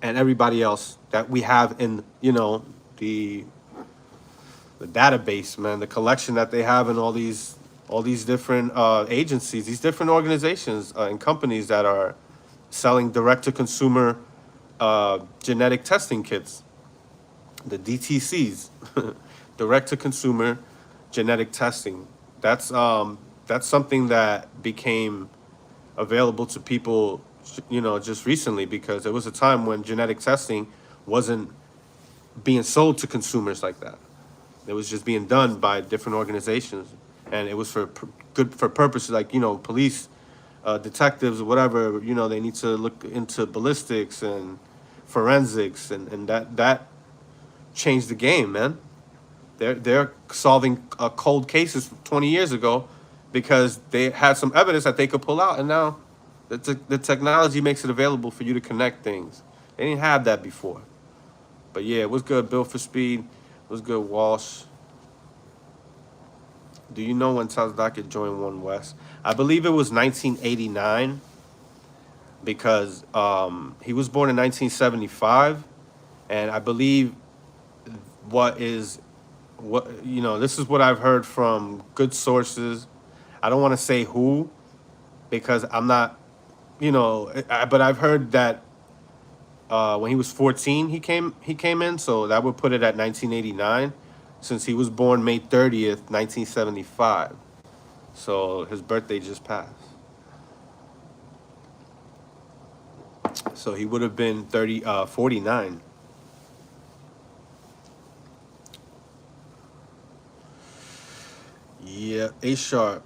and everybody else that we have in, the database, man, the collection that they have in all these different agencies, these different organizations and companies that are selling direct-to-consumer genetic testing kits, the DTCs, direct-to-consumer genetic testing. That's something that became available to people, just recently, because there was a time when genetic testing wasn't being sold to consumers like that. It was just being done by different organizations, and it was for purposes like police, detectives, or whatever. They need to look into ballistics and forensics, and that changed the game, man. They're solving cold cases from 20 years ago because they had some evidence that they could pull out, and now the technology makes it available for you to connect things. They didn't have that before. But yeah, it was good. Built for Speed. It was good. Walsh. Do you know when Totalitarian joined One West? I believe it was 1989 because he was born in 1975, and I believe this is what I've heard from good sources. I don't want to say who because I'm not, but I've heard that when he was 14, he came in, so that would put it at 1989, since he was born May 30th, 1975. So his birthday just passed. So he would have been 49. Yeah, A Sharp.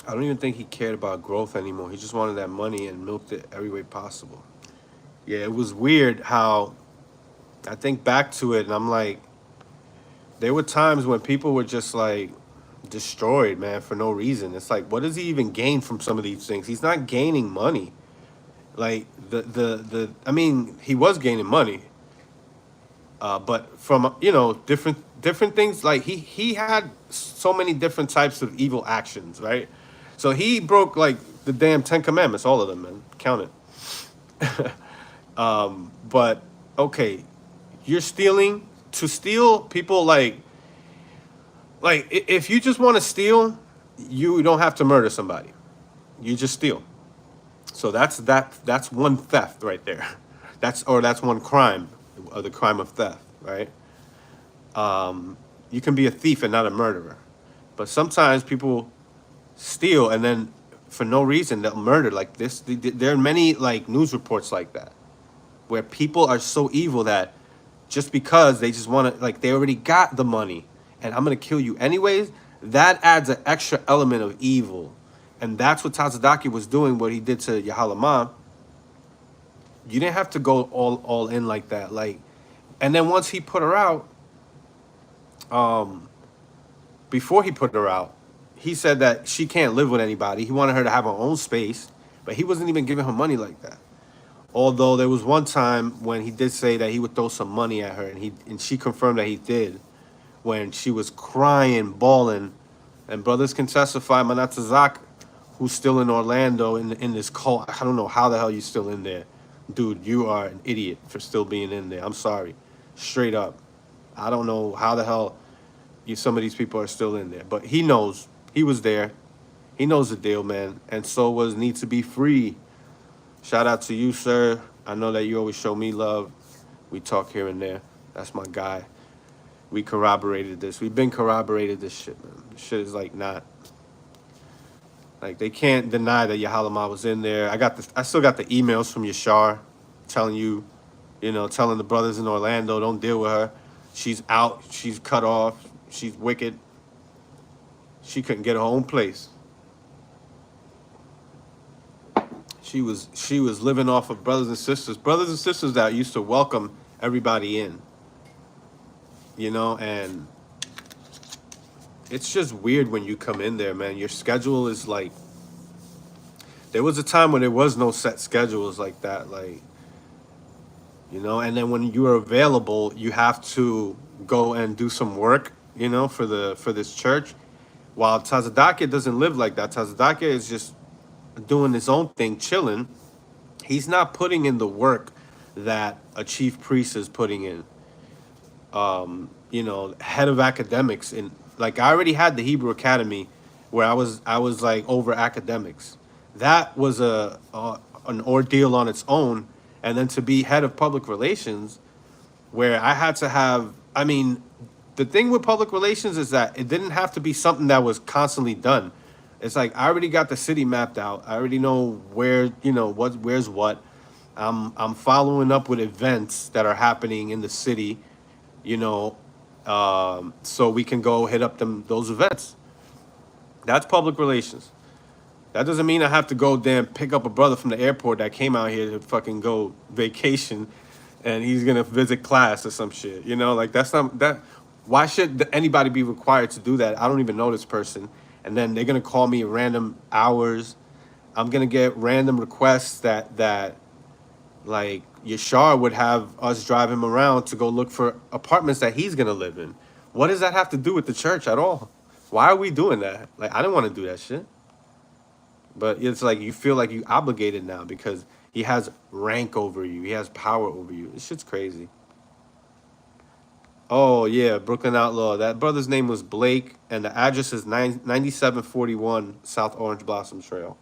I don't even think he cared about growth anymore. He just wanted that money and milked it every way possible. Yeah, it was weird how I think back to it, and I'm like, there were times when people were just like destroyed, man, for no reason. It's like, what does he even gain from some of these things? He's not gaining money. Like I mean, he was gaining money, but from different things. Like he had so many different types of evil actions, right? So he broke like the damn 10 Commandments, all of them, man. Count it. But okay, you're stealing. To steal, people like if you just want to steal, you don't have to murder somebody. You just steal. So that's one theft right there. That's one crime, or the crime of theft, right? You can be a thief and not a murderer, but sometimes people steal and then for no reason they'll murder. Like this, there are many like news reports like that, where people are so evil that just because they just want to, like, they already got the money and I'm going to kill you anyways, that adds an extra element of evil. And that's what Tazadaki was doing, what he did to Yahalama. You didn't have to go all in like that. Like, and then once he put her out, before he put her out, he said that she can't live with anybody. He wanted her to have her own space, but he wasn't even giving her money like that. Although there was one time when he did say that he would throw some money at her, and she confirmed that he did, when she was crying, bawling, and brothers can testify. Manatazak, who's still in Orlando in this cult, I don't know how the hell you're still in there, dude. You are an idiot for still being in there. I'm sorry, straight up. I don't know how the hell some of these people are still in there, but he knows. He was there. He knows the deal, man. And so was Need to Be Free. Shout out to you, sir. I know that you always show me love. We talk here and there. That's my guy. We corroborated this. We've been corroborated this shit, man. This shit is like not. Like they can't deny that Yahalama was in there. I still got the emails from Yashar telling you, telling the brothers in Orlando, don't deal with her. She's out. She's cut off. She's wicked. She couldn't get her own place. She was living off of brothers and sisters that used to welcome everybody in, and it's just weird when you come in there, man. Your schedule is like, there was a time when there was no set schedules like that, like, and then when you are available, you have to go and do some work, for this church. While Tazadake doesn't live like that. Tazadake is just doing his own thing, chilling. He's not putting in the work that a chief priest is putting in. Head of academics, and like I already had the Hebrew Academy where I was like over academics. That was an ordeal on its own. And then to be head of public relations, where I had to have, I mean, the thing with public relations is that it didn't have to be something that was constantly done. It's like I already got the city mapped out. I already know where, where's what. I'm following up with events that are happening in the city, so we can go hit up those events. That's public relations. That doesn't mean I have to go pick up a brother from the airport that came out here to fucking go vacation, and he's gonna visit class or some shit. Like that's not that. Why should anybody be required to do that? I don't even know this person, and then they're gonna call me random hours. I'm gonna get random requests that like Yashar would have us drive him around to go look for apartments that he's gonna live in. What does that have to do with the church at all? Why are we doing that? Like I didn't want to do that shit. But it's like you feel like you obligated now because he has rank over you. He has power over you. This shit's crazy. Oh, yeah, Brooklyn Outlaw. That brother's name was Blake, and the address is 9741 South Orange Blossom Trail.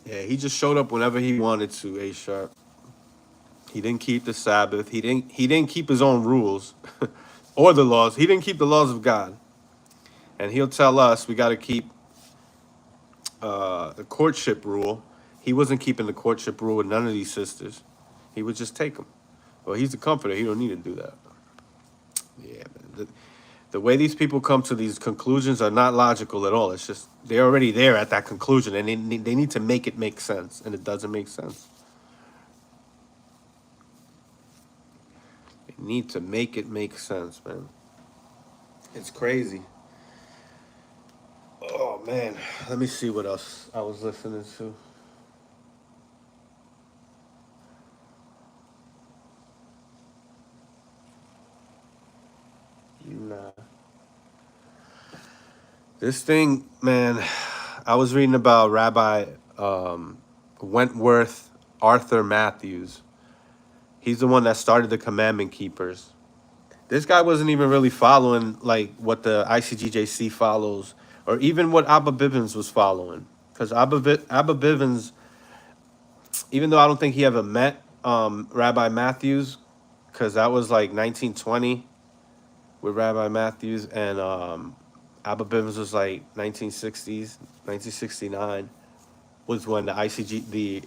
Yeah, he just showed up whenever he wanted to, A-Sharp. He didn't keep the Sabbath. He didn't keep his own rules or the laws. He didn't keep the laws of God. And he'll tell us we got to keep the courtship rule. He wasn't keeping the courtship rule with none of these sisters. He would just take them. Well, he's the comforter. He don't need to do that. Yeah, man. The way these people come to these conclusions are not logical at all. It's just they're already there at that conclusion, and they need to make it make sense, and it doesn't make sense. They need to make it make sense, man. It's crazy. Oh, man. Let me see what else I was listening to. Nah. This thing, man, I was reading about Rabbi Wentworth Arthur Matthews. He's the one that started the Commandment Keepers. This guy wasn't even really following like what the ICGJC follows, or even what Abba Bivens was following. Because Abba Bivens, even though I don't think he ever met Rabbi Matthews, because that was like 1920 with Rabbi Matthews, and Abba Bivens was like 1960s, 1969 was when the ICG, the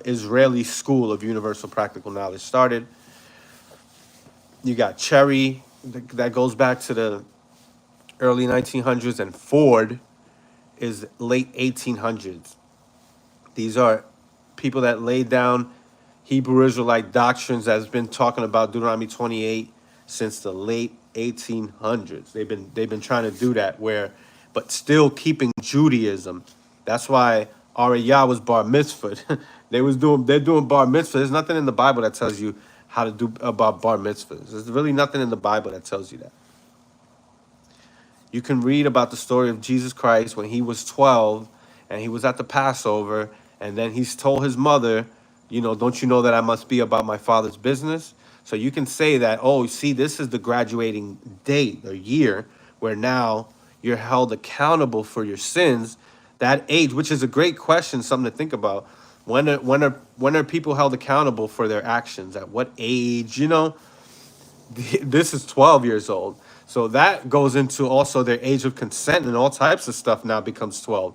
Israeli School of Universal Practical Knowledge started. You got Cherry, that goes back to the early 1900s, and Ford is late 1800s. These are people that laid down Hebrew Israelite doctrines that's been talking about Deuteronomy 28 since the late 1800s. They've been trying to do that, but still keeping Judaism. That's why Ariyah was bar mitzvah. They're doing bar mitzvah. There's nothing in the Bible that tells you how to do about bar mitzvahs. There's really nothing in the Bible that tells you that. You can read about the story of Jesus Christ when he was 12 and he was at the Passover, and then he's told his mother, don't you know that I must be about my father's business? So you can say that, oh, see, this is the graduating date or year where now you're held accountable for your sins. That age, which is a great question, something to think about. When are people held accountable for their actions? At what age? This is 12 years old. So that goes into also their age of consent and all types of stuff now becomes 12.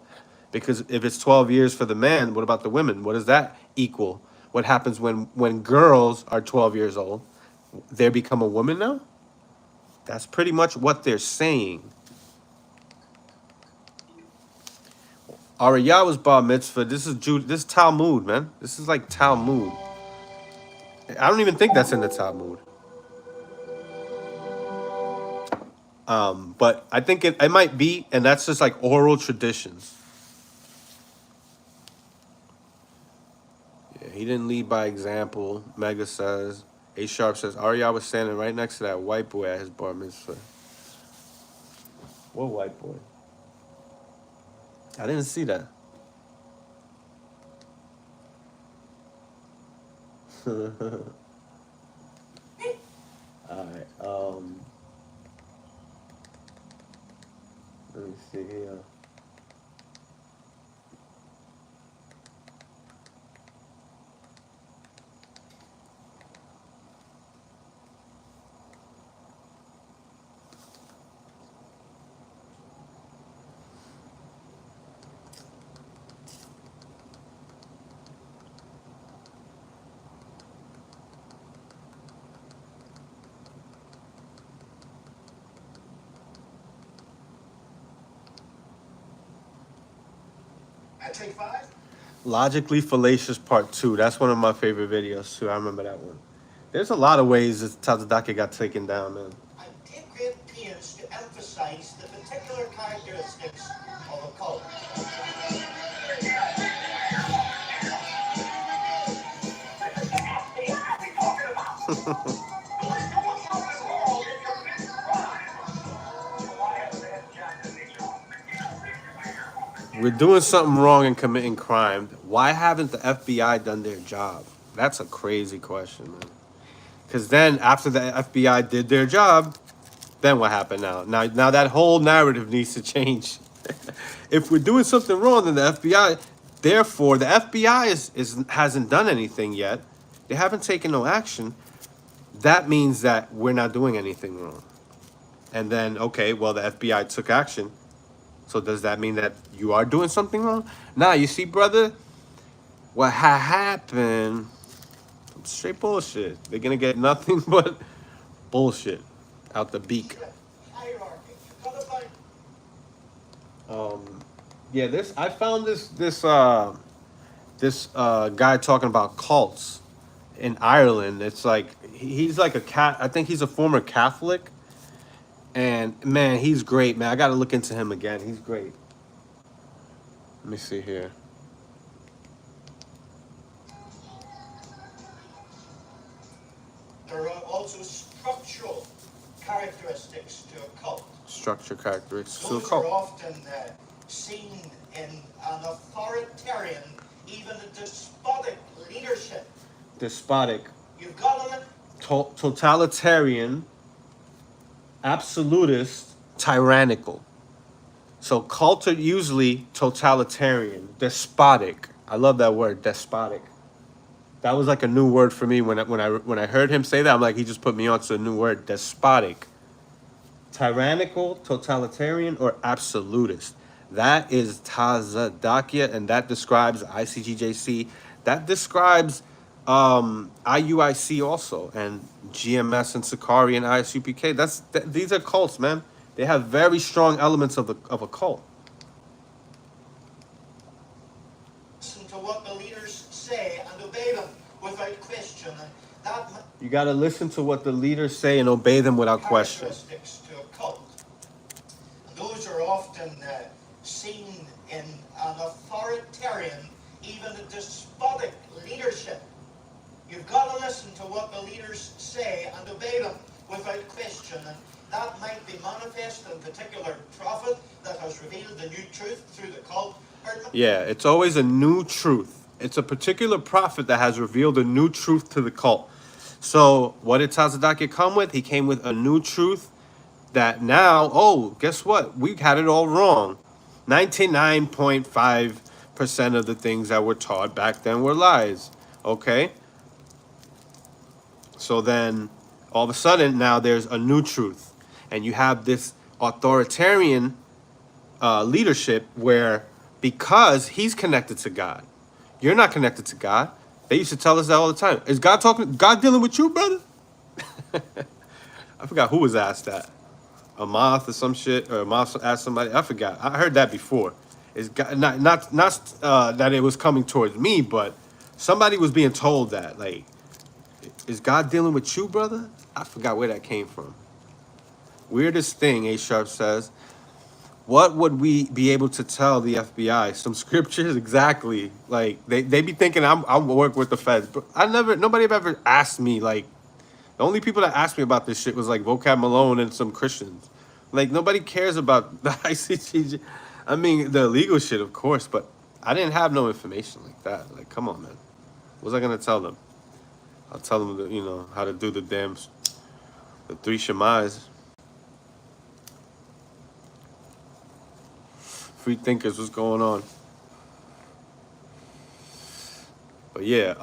Because if it's 12 years for the man, what about the women? What does that equal? What happens when girls are 12 years old? They become a woman now? That's pretty much what they're saying. Ariyah was bar mitzvah. This is This is Talmud, man. This is like Talmud. I don't even think that's in the Talmud. But I think it might be, and that's just like oral traditions. Yeah, he didn't lead by example. Mega says. A Sharp says Ariyah was standing right next to that white boy at his bar mitzvah. What white boy? I didn't see that. All right. Let me see here. I take 5. Logically Fallacious Part 2. That's one of my favorite videos too. I remember that one. There's a lot of ways that Tazadake got taken down, man. I take great pains to emphasize the particular characteristics of a cult. We're doing something wrong and committing crime. Why haven't the FBI done their job? That's a crazy question, man. Because then after the FBI did their job, then what happened now? Now that whole narrative needs to change. If we're doing something wrong, then the FBI, therefore, the FBI hasn't done anything yet. They haven't taken no action. That means that we're not doing anything wrong. And then, okay, well, the FBI took action. So does that mean that you are doing something wrong? Nah, you see, brother, what happened, straight bullshit. They're going to get nothing but bullshit out the beak. Hierarchy. Got to find Yeah, I found this guy talking about cults in Ireland. It's like he's like I think he's a former Catholic, and man, he's great, man. I got to look into him again. He's great. Let me see here. there are also structural characteristics to a cult. Structure characteristics to a Those are cult. often seen in an authoritarian, even a despotic leadership. Despotic, You've got to totalitarian, absolutist, tyrannical. So cults are usually totalitarian, despotic. I love that word, despotic. That was like a new word for me when I heard him say that. I'm like, he just put me onto a new word, despotic. Tyrannical, totalitarian, or absolutist. That is Tazadakia, and that describes ICGJC. That describes IUIC also, and GMS and Sakari and ISUPK. These are cults, man. They have very strong elements of a cult. listen to what the leaders say and obey them without question. And that You got to listen to what the leaders say and obey them without question. characteristics to a cult. And those are often seen in an authoritarian, even a despotic leadership. You've got to listen to what the leaders say and obey them without question. And that might be manifest in a particular prophet that has revealed the new truth through the cult. Yeah, it's always a new truth. It's a particular prophet that has revealed a new truth to the cult. So what did Tazadaki come with? He came with a new truth that now, oh, guess what? We had it all wrong. 99.5% of the things that were taught back then were lies. Okay? So then all of a sudden now there's a new truth. And you have this authoritarian leadership where, because he's connected to God, you're not connected to God. They used to tell us that all the time. Is God talking? God dealing with you, brother? I forgot who was asked that. A moth or some shit, or a moth asked somebody. I forgot. I heard that before. It's God, not that it was coming towards me, but somebody was being told that, like, is God dealing with you, brother? I forgot where that came from. Weirdest thing, A Sharp says. What would we be able to tell the FBI? Some scriptures, exactly. Like they be thinking I'm work with the feds, but nobody have ever asked me. Like the only people that asked me about this shit was like Vocab Malone and some Christians. Like nobody cares about the Icgjc. I mean the illegal shit, of course, but I didn't have no information like that. Like come on, man. What was I gonna tell them? I'll tell them that, how to do the three Shemais. Free thinkers, what's going on? But yeah,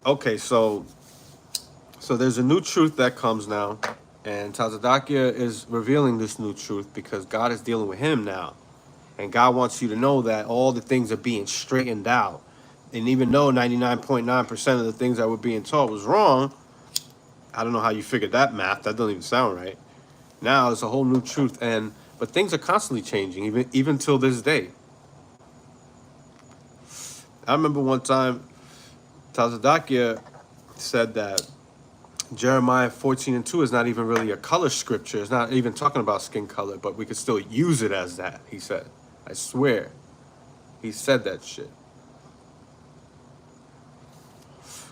okay, so there's a new truth that comes now, and Tazadakia is revealing this new truth because God is dealing with him now. And God wants you to know that all the things are being straightened out. And even though 99.9% of the things that were being taught was wrong, I don't know how you figured that math. That doesn't even sound right. Now it's a whole new truth, but things are constantly changing, even till this day. I remember one time Tazadakia said that Jeremiah 14:2 is not even really a color scripture. It's not even talking about skin color, but we could still use it as that, he said. I swear. He said that shit.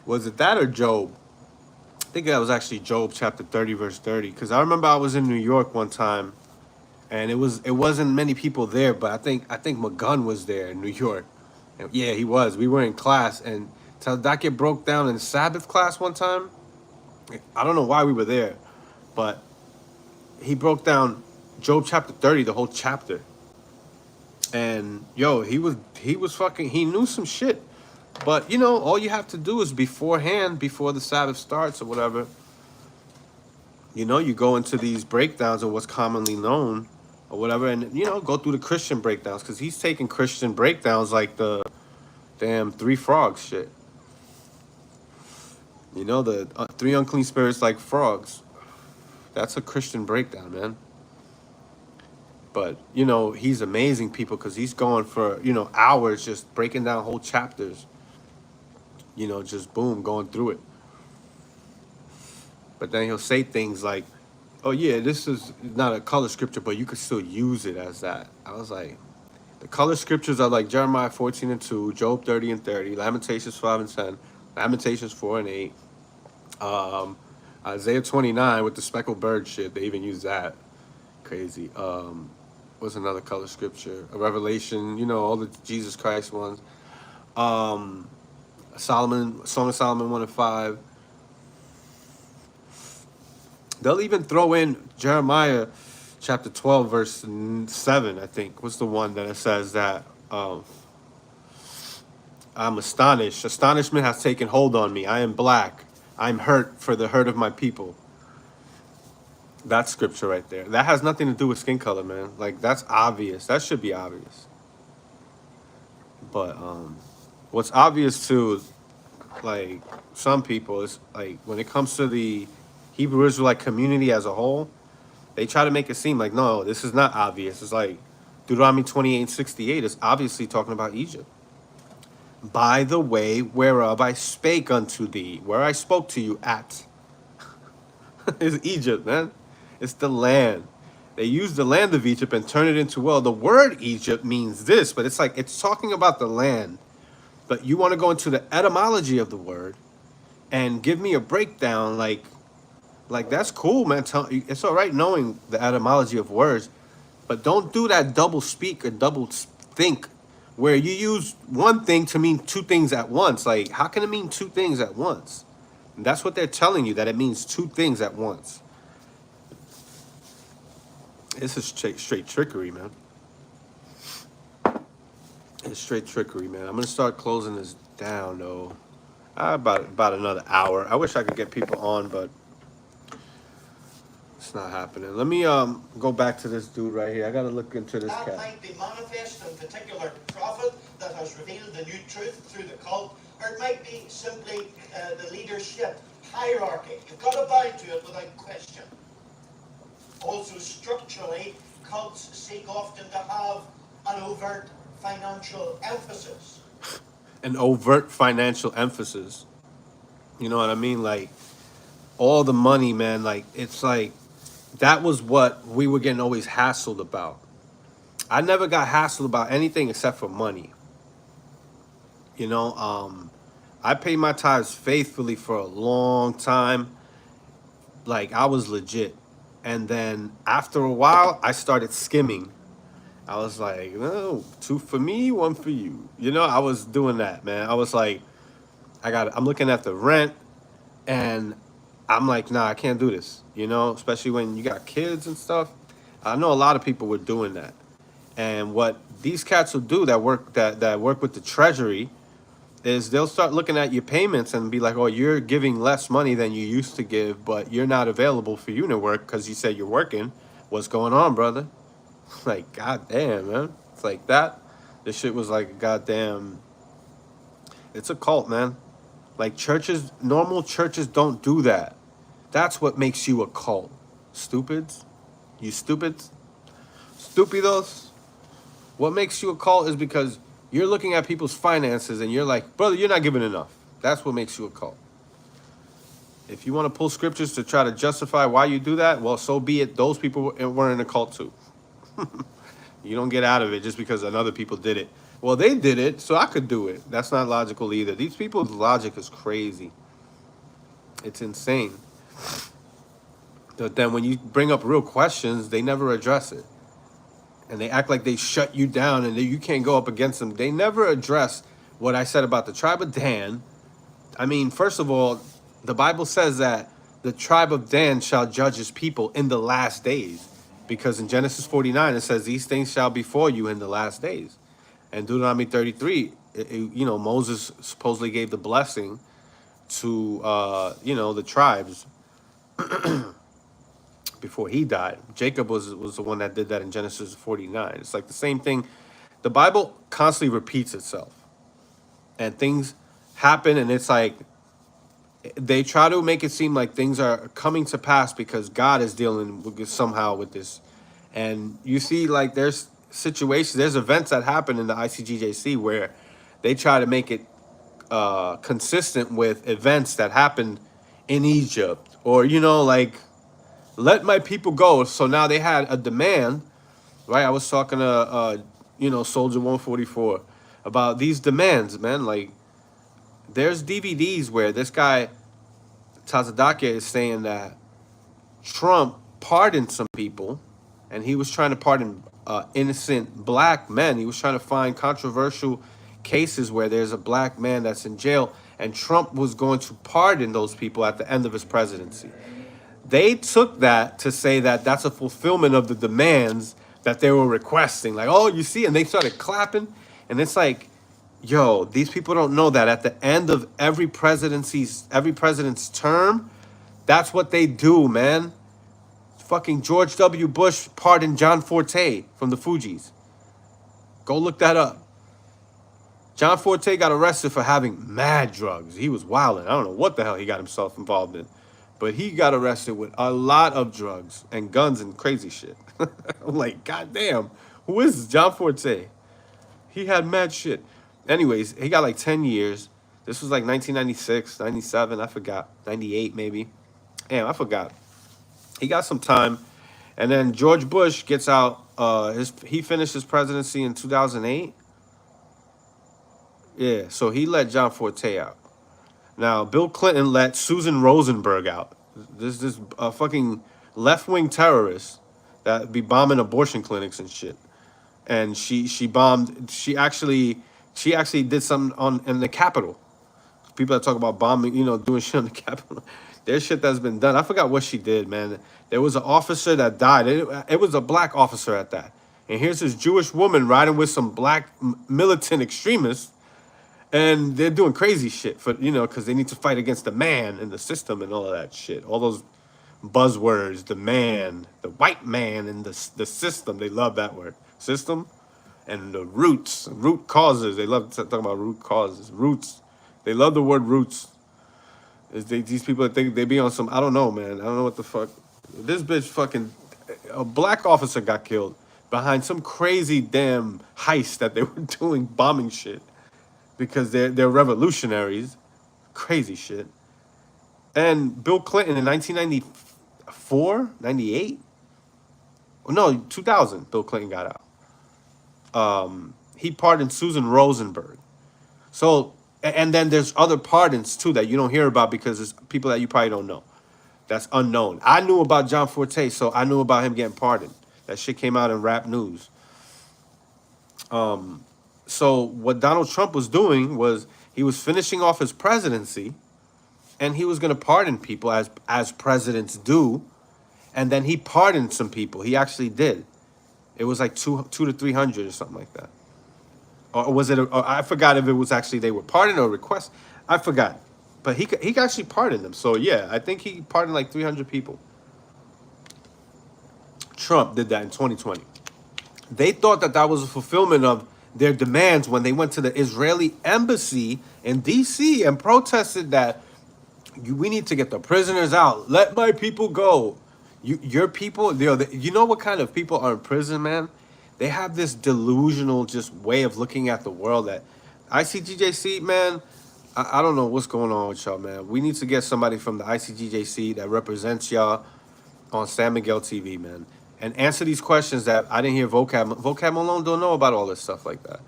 Was it that or Job? I think that was actually Job chapter 30, verse 30. Because I remember I was in New York one time, and it wasn't many people there, but I think McGunn was there in New York. And yeah, he was. We were in class, and Tazadakia broke down in Sabbath class one time. I don't know why we were there, but he broke down Job chapter 30, the whole chapter. And yo, he knew some shit. But all you have to do is beforehand, before the Sabbath starts or whatever, you go into these breakdowns of what's commonly known or whatever, and go through the Christian breakdowns, because he's taking Christian breakdowns like the damn three frogs shit. The three unclean spirits like frogs. That's a Christian breakdown, man. But, he's amazing, people, because he's going for, hours just breaking down whole chapters. Just boom, going through it. But then he'll say things like, oh, yeah, this is not a color scripture, but you could still use it as that. I was like, the color scriptures are like Jeremiah 14:2, Job 30:30, Lamentations 5:10, Lamentations 4:8, Isaiah 29 with the speckled bird shit. They even use that. Crazy. What's another color scripture? A Revelation, all the Jesus Christ ones. Song of Solomon 1:5. They'll even throw in Jeremiah chapter 12, verse 7, I think. What's the one that it says that I'm astonished. Astonishment has taken hold on me. I am black. I'm hurt for the hurt of my people. That scripture right there. That has nothing to do with skin color, man. Like, that's obvious. That should be obvious. But what's obvious to, like, some people is, like, when it comes to the Hebrew Israelite community as a whole, they try to make it seem like, no, this is not obvious. It's like Deuteronomy 28:68 is obviously talking about Egypt. By the way whereof I spake unto thee, where I spoke to you at, is Egypt, man. It's the land. They use the land of Egypt and turn it into, well, the word Egypt means this, but it's like, it's talking about the land. But you want to go into the etymology of the word and give me a breakdown, like that's cool, man. It's all right knowing the etymology of words, but don't do that double speak or double think where you use one thing to mean two things at once. Like, how can it mean two things at once? And that's what they're telling you, that it means two things at once. This is straight trickery, man. It's straight trickery, man. I'm gonna start closing this down, though. About another hour. I wish I could get people on, but It's not happening. Let me go back to this dude right here. I gotta look into this That cat. might be manifest in particular prophet that has revealed the new truth through the cult, or it might be simply the leadership hierarchy. You've got to bow to it without question. Also, structurally, cults seek often to have an overt financial emphasis. An overt financial emphasis. You know what I mean? Like all the money, man. Like it's like that was what we were getting always hassled about. I never got hassled about anything except for money. You know, I paid my tithes faithfully for a long time. Like I was legit. And then after a while, I started skimming. I was like, no, two for me, one for you. You know, I was doing that, man. I was like, I'm looking at the rent and I'm like, nah, I can't do this. You know, especially when you got kids and stuff. I know a lot of people were doing that. And what these cats will do that work with the treasury is they'll start looking at your payments and be like, oh, you're giving less money than you used to give, but you're not available for unit work because you said you're working. What's going on, brother? Like, goddamn, man. It's like that. This shit was like, goddamn. It's a cult, man. Like churches, normal churches don't do that. That's what makes you a cult. Stupids. You stupids. Stupidos. What makes you a cult is because you're looking at people's finances and you're like, brother, you're not giving enough. That's what makes you a cult. If you want to pull scriptures to try to justify why you do that, well, so be it. Those people were in a cult too. You don't get out of it just because another people did it. Well, they did it, so I could do it. That's not logical either. These people's logic is crazy. It's insane. But then when you bring up real questions, they never address it. And they act like they shut you down and you can't go up against them. They never address what I said about the tribe of Dan. I mean, first of all, the Bible says that the tribe of Dan shall judge his people in the last days. Because in Genesis 49, it says, these things shall befall you in the last days. And Deuteronomy 33, you know, Moses supposedly gave the blessing to, you know, the tribes before he died. Jacob was the one that did that in Genesis 49. It's like the same thing. The Bible constantly repeats itself. And things happen, and it's like they try to make it seem like things are coming to pass because God is dealing with somehow with this. And you see, like, there's situations, there's events that happen in the ICGJC where they try to make it consistent with events that happened in Egypt, or, you know, like, let my people go. So now they had a demand, right? I was talking to, you know, Soldier 144 about these demands, man. Like, there's DVDs where this guy, Tazadake, is saying that Trump pardoned some people, and he was trying to pardon innocent black men. He was trying to find controversial cases where there's a black man that's in jail, and Trump was going to pardon those people at the end of his presidency. They took that to say that that's a fulfillment of the demands that they were requesting. Like, oh, you see, and they started clapping, and it's like, yo, these people don't know that at the end of every president's term, that's what they do, man. Fucking George W. Bush pardoned John Forte from the Fugees. Go look that up. John Forte got arrested for having mad drugs. He was wilding. I don't know what the hell he got himself involved in. But he got arrested with a lot of drugs and guns and crazy shit. I'm like, goddamn, who is this John Forte? He had mad shit. Anyways, he got like 10 years. This was like 1996, 97, I forgot. 98 maybe. Damn, I forgot. He got some time. And then George Bush gets out. He finished his presidency in 2008. Yeah, so he let John Forte out. Now, Bill Clinton let Susan Rosenberg out. This fucking left-wing terrorist that be bombing abortion clinics and shit. And she bombed. She actually did something in the Capitol. People that talk about bombing, you know, doing shit on the Capitol. There's shit that's been done. I forgot what she did, man. There was an officer that died. It was a black officer at that. And here's this Jewish woman riding with some black militant extremists, and they're doing crazy shit for, you know, because they need to fight against the man and the system and all of that shit. All those buzzwords, the man, the white man, and the system. They love that word, system, and the roots, root causes. They love talking about root causes, roots. They love the word roots. These people that think they be on some, I don't know, man. I don't know what the fuck. This bitch fucking, a black officer got killed behind some crazy damn heist that they were doing, bombing shit, because they're revolutionaries. Crazy shit. And Bill Clinton in 1994, 98? Oh, no, 2000, Bill Clinton got out. He pardoned Susan Rosenberg. So, and then there's other pardons too that you don't hear about because it's people that you probably don't know. That's unknown. I knew about John Forte, so I knew about him getting pardoned. That shit came out in Rap News. So what Donald Trump was doing was he was finishing off his presidency, and he was going to pardon people as presidents do, and then he pardoned some people. He actually did. It was like two to 300 or something like that. Or was it? Or I forgot if it was actually they were pardoned or request. I forgot, but he actually pardoned them. So yeah, I think he pardoned like 300 people. Trump did that in 2020. They thought that that was a fulfillment of their demands when they went to the Israeli embassy in D.C. and protested that we need to get the prisoners out. Let my people go. Your people, you know what kind of people are in prison, man? They have this delusional just way of looking at the world that ICGJC, man, I don't know what's going on with y'all, man. We need to get somebody from the ICGJC that represents y'all on San Miguel TV, man, and answer these questions that I didn't hear Vocab Malone don't know about all this stuff like that.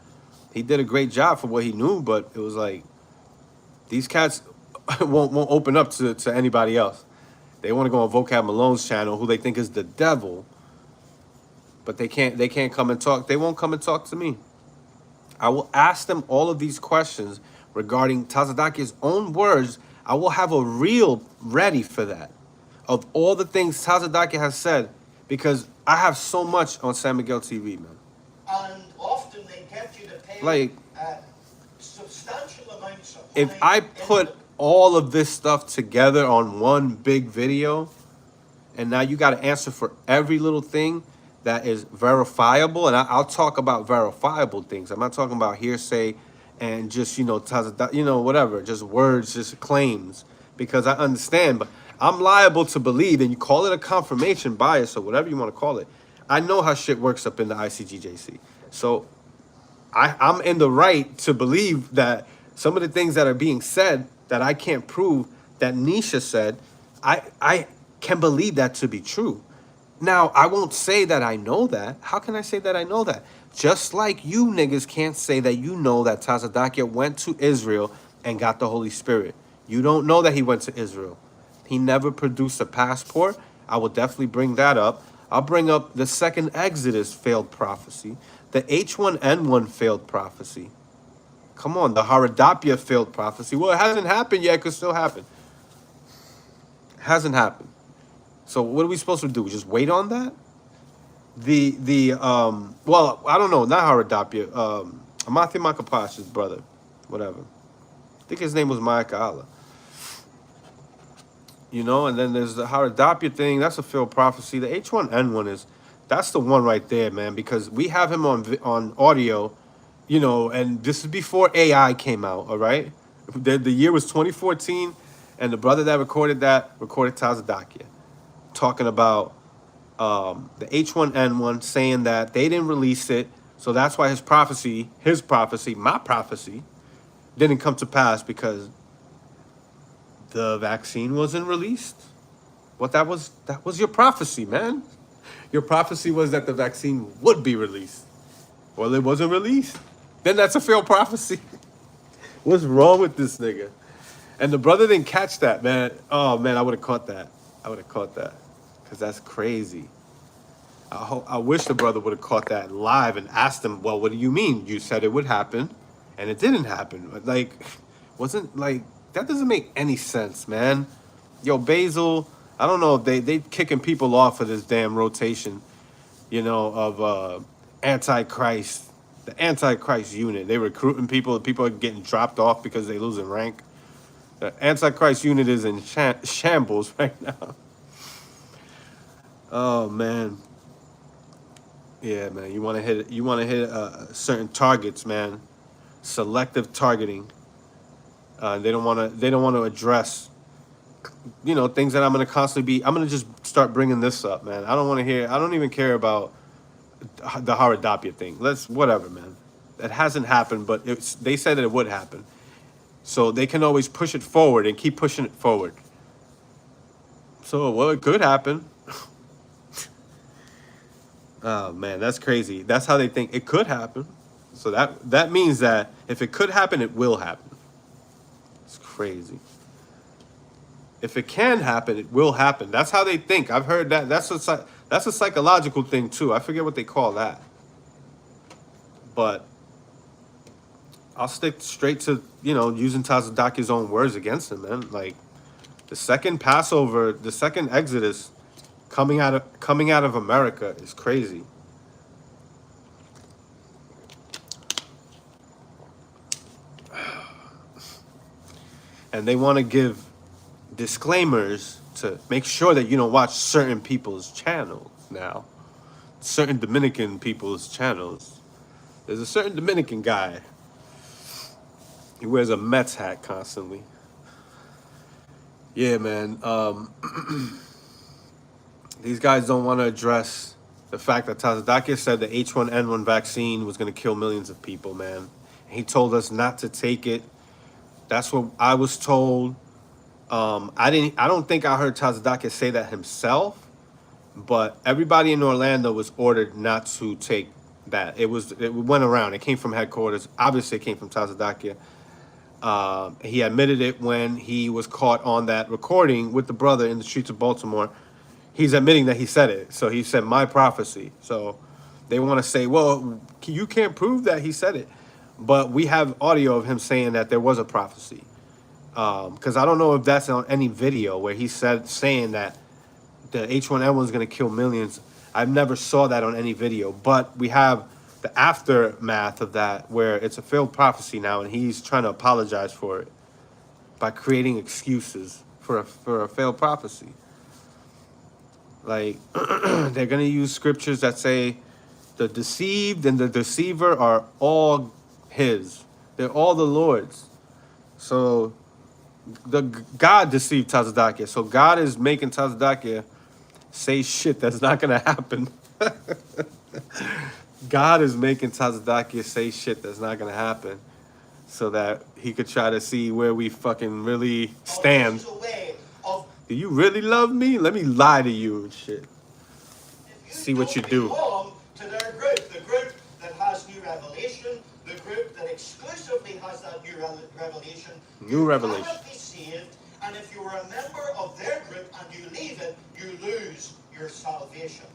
He did a great job for what he knew, but it was like these cats won't open up to anybody else. They want to go on Vocab Malone's channel, who they think is the devil, but they can't come and talk. They won't come and talk to me. I will ask them all of these questions regarding Tazadaki's own words. I will have a reel ready for that, of all the things Tazadaki has said, because I have so much on San Miguel TV, man. And often they get you to pay Like, substantial amounts of money. if I put all of this stuff together on one big video, and now you got to answer for every little thing that is verifiable, and I'll talk about verifiable things. I'm not talking about hearsay and just, whatever, just words, just claims, because I understand, but I'm liable to believe, and you call it a confirmation bias or whatever you want to call it. I know how shit works up in the ICGJC. So I'm in the right to believe that some of the things that are being said that I can't prove that Nisha said, I can believe that to be true. Now, I won't say that I know that. How can I say that I know that? Just like you niggas can't say that you know that Tazadakia went to Israel and got the Holy Spirit. You don't know that he went to Israel. He never produced a passport. I will definitely bring that up. I'll bring up the second Exodus failed prophecy, the H1N1 failed prophecy. Come on, the Haradapia failed prophecy. Well, it hasn't happened yet. It could still happen. It hasn't happened. So what are we supposed to do? Just wait on that? Well, I don't know, not Haradapia. Amathi Makapash's brother, whatever. I think his name was Ma'aka Allah. And then there's the Haradapia thing. That's a failed prophecy. The H1N1 that's the one right there, man, because we have him on audio, and this is before AI came out, all right? The year was 2014, and the brother that recorded Tazadakia, talking about the H1N1, saying that they didn't release it, so that's why his prophecy, my prophecy, didn't come to pass because the vaccine wasn't released. That was your prophecy, man. Your prophecy was that the vaccine would be released. Well, it wasn't released. Then that's a failed prophecy. What's wrong with this nigga? And the brother didn't catch that, man. Oh, man, I would have caught that. Because that's crazy. I wish the brother would have caught that live and asked him, well, what do you mean? You said it would happen, and it didn't happen. That doesn't make any sense, man. Yo, Basil, I don't know if they kicking people off of this damn rotation, of Antichrist, the Antichrist unit. They recruiting people. People are getting dropped off because they losing rank. The Antichrist unit is in shambles right now. Oh man, yeah, man. You want to hit. You want to hit certain targets, man. Selective targeting. They don't want to. They don't want to address. Things that I'm gonna constantly be. I'm gonna just start bringing this up, man. I don't want to hear. I don't even care about the Haradapia thing. Let's whatever, man. That hasn't happened, but they said that it would happen. So they can always push it forward and keep pushing it forward. So, well, it could happen. Oh man, that's crazy. That's how they think it could happen. So that means that if it could happen, it will happen. It's crazy. If it can happen, it will happen. That's how they think. I've heard that. That's a psychological thing too. I forget what they call that. But I'll stick straight to using Tazadaki's own words against him, man. Like the second Passover, the second Exodus coming out of America is crazy. And they want to give disclaimers to make sure that you don't watch certain people's channels now. Certain Dominican people's channels. There's a certain Dominican guy. He wears a Mets hat constantly. Yeah, man. These guys don't want to address the fact that Tazadaki said the H1N1 vaccine was going to kill millions of people, man. He told us not to take it. That's what I was told. I don't think I heard Tazadaki say that himself, but everybody in Orlando was ordered not to take that. It went around. It came from headquarters. Obviously, it came from Tazadaki. He admitted it when he was caught on that recording with the brother in the streets of Baltimore. He's admitting that he said it. So he said, my prophecy. So they want to say, well, you can't prove that he said it. But we have audio of him saying that there was a prophecy. Because I don't know if that's on any video where he saying that the H1N1 is going to kill millions. I never saw that on any video. But we have the aftermath of that where it's a failed prophecy now, and he's trying to apologize for it by creating excuses for a failed prophecy. Like, they're going to use scriptures that say the deceived and the deceiver are all his. They're all the Lord's. So God deceived Tazadakia. So God is making Tazadakia say shit that's not going to happen. God is making Tazadakia say shit that's not going to happen so that he could try to see where we fucking really stand. Do you really love me? Let me lie to you and shit. See what you do. Belong to their group, the group that has new revelation, the group that exclusively has that new revelation. New revelation. You cannot be saved, and if you are a member of their group and you leave it, you lose your salvation.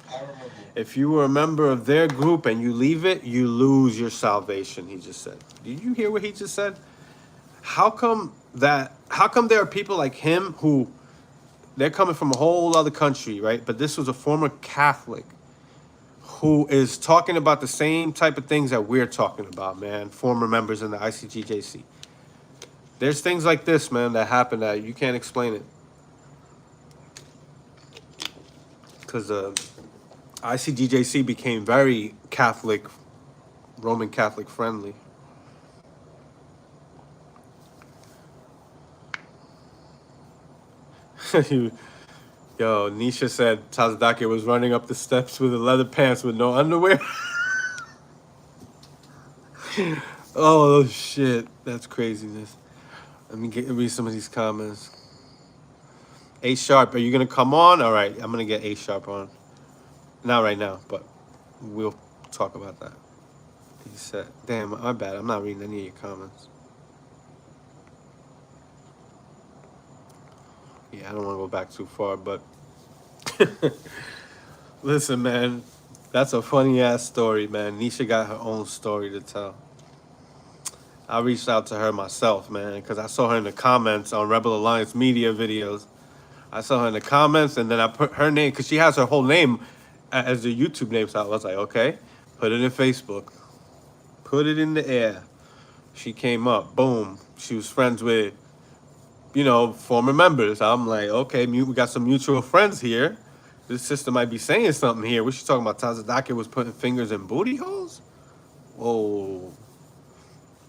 If you were a member of their group and you leave it, you lose your salvation, he just said. Did you hear what he just said? How come there are people like him who they're coming from a whole other country, right? But this was a former Catholic who is talking about the same type of things that we're talking about, man. Former members in the Icgjc. There's things like this, man, that happen that you can't explain it. Because Icgjc became very Catholic, Roman Catholic friendly. Yo, Nisha said Tazadaki was running up the steps with the leather pants with no underwear. Oh, shit. That's craziness. Let me read some of these comments. A Sharp, are you going to come on? All right, I'm going to get A Sharp on. Not right now, but we'll talk about that. He said, damn, my bad. I'm not reading any of your comments. Yeah, I don't want to go back too far, but listen, man, that's a funny ass story, man. Nisha got her own story to tell. I reached out to her myself, man, because I saw her in the comments on Rebel Alliance Media videos. I saw her in the comments, and then I put her name, because she has her whole name as the YouTube name, so I was like, okay, put it in Facebook. Put it in the air. She came up, boom. She was friends with, former members. I'm like, okay, we got some mutual friends here. This sister might be saying something here. What she talking about? Tazadake was putting fingers in booty holes? Whoa.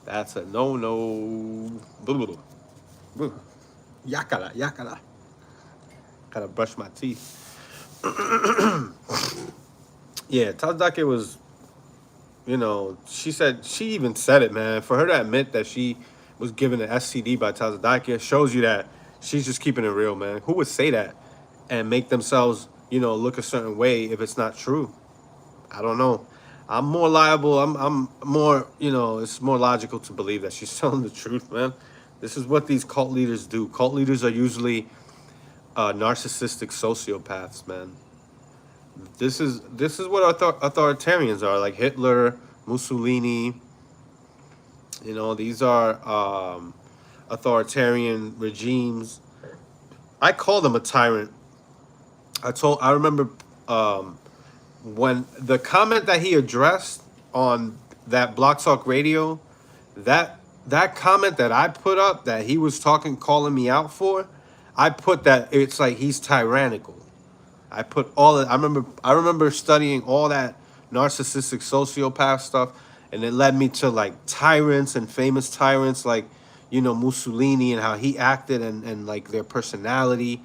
That's a no-no. Yakala, yakala. Gotta brush my teeth. Yeah, Tazadake was, she said, she even said it, man. For her to admit that she was given an STD by Tazadake shows you that she's just keeping it real, man. Who would say that and make themselves, look a certain way if it's not true? I don't know. I'm more liable. I'm more, it's more logical to believe that she's telling the truth, man. This is what these cult leaders do. Cult leaders are usually narcissistic sociopaths, man. This is what authoritarians are, like Hitler, Mussolini. These are authoritarian regimes. I call them a tyrant. I remember when the comment that he addressed on that Block Talk Radio, that comment that I put up that he was calling me out for, I put that it's like he's tyrannical. I put all that. I remember studying all that narcissistic sociopath stuff, and it led me to like tyrants and famous tyrants like Mussolini and how he acted and like their personality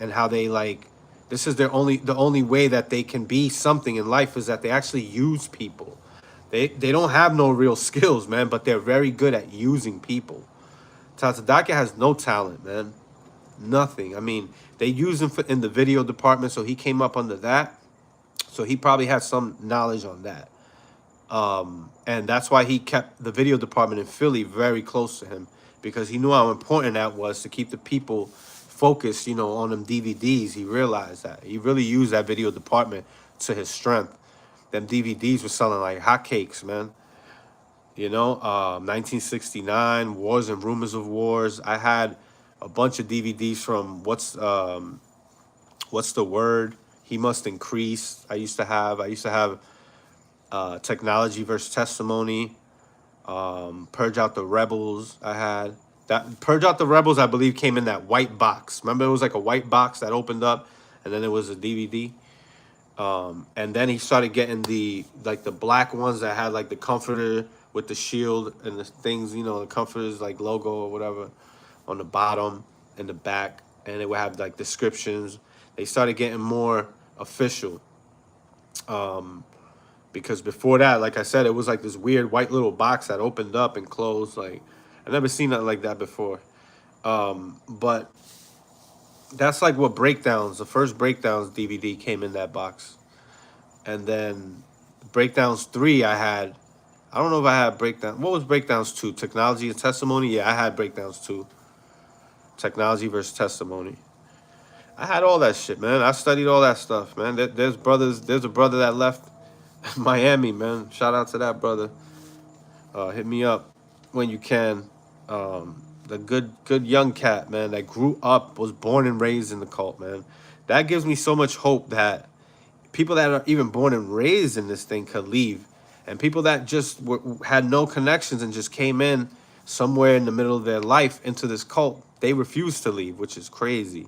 and how they like this is the only way that they can be something in life is that they actually use people. They don't have no real skills, man, but they're very good at using people. Tatadake has no talent, man. Nothing. I mean, they use him in the video department, so he came up under that. So he probably had some knowledge on that. And that's why he kept the video department in Philly very close to him, because he knew how important that was to keep the people focused, on them DVDs. He realized that. He really used that video department to his strength. Them DVDs were selling like hotcakes, man. 1969, Wars and Rumors of Wars. I had a bunch of DVDs from What's the Word? He Must Increase. I used to have Technology versus Testimony. Purge Out the Rebels. I had that. Purge Out the Rebels, I believe, came in that white box. Remember, it was like a white box that opened up, and then it was a DVD. And then he started getting the black ones that had like the comforter with the shield and the things, the comforter's like logo or whatever on the bottom and the back, and it would have like descriptions. They started getting more official. Because before that, like I said, it was like this weird white little box that opened up and closed. Like I've never seen nothing like that before. But that's like what Breakdowns, the first Breakdowns DVD came in that box. And then Breakdowns 3 I don't know if I had Breakdown. What was Breakdowns 2? Technology and Testimony? Yeah, I had Breakdowns 2. Technology versus Testimony. I had all that shit, man. I studied all that stuff, man. There's a brother that left Miami, man. Shout out to that brother. Hit me up when you can. The good young cat, man, that grew up, was born and raised in the cult, man. That gives me so much hope that people that are even born and raised in this thing could leave. And people that just had no connections and just came in somewhere in the middle of their life into this cult, they refuse to leave, which is crazy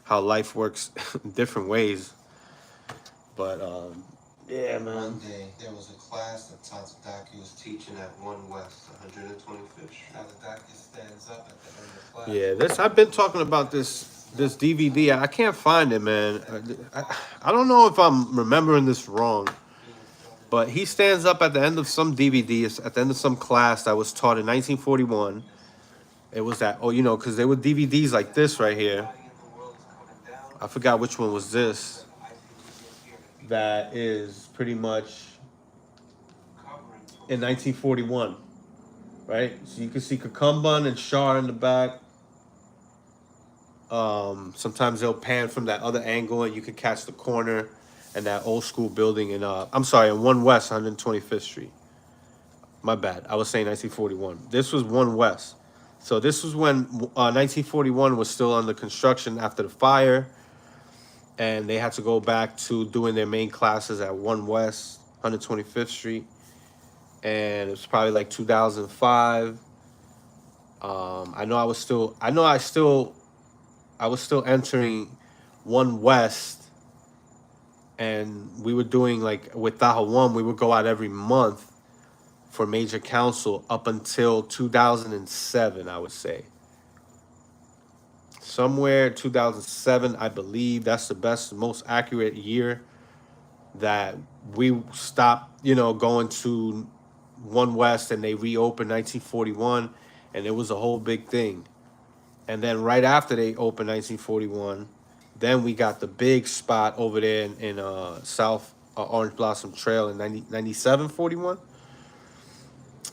how life works in different ways. But, yeah, man. One day, there was a class that Tazadake was teaching at 1 West, 125th Street. Tazadake stands up at the end of class. Yeah, I've been talking about this DVD. I can't find it, man. I don't know if I'm remembering this wrong, but he stands up at the end of some DVD, at the end of some class that was taught in 1941. It was that, because there were DVDs like this right here. I forgot which one was this. That is pretty much in 1941, right? So you can see Kakumban and Shar in the back. Sometimes they'll pan from that other angle and you can catch the corner and that old school building in, I'm sorry, in 1 West, 125th Street. My bad. I was saying 1941. This was 1 West. So this was when 1941 was still under construction after the fire. And they had to go back to doing their main classes at 1 West, 125th Street. And it was probably like 2005. I was still entering 1 West and we were doing like with Tahoe One, we would go out every month for major council up until 2007, I would say. Somewhere 2007, I believe that's the best, most accurate year that we stopped, going to One West, and they reopened 1941, and it was a whole big thing. And then right after they opened 1941, then we got the big spot over there in South Orange Blossom Trail in 9741.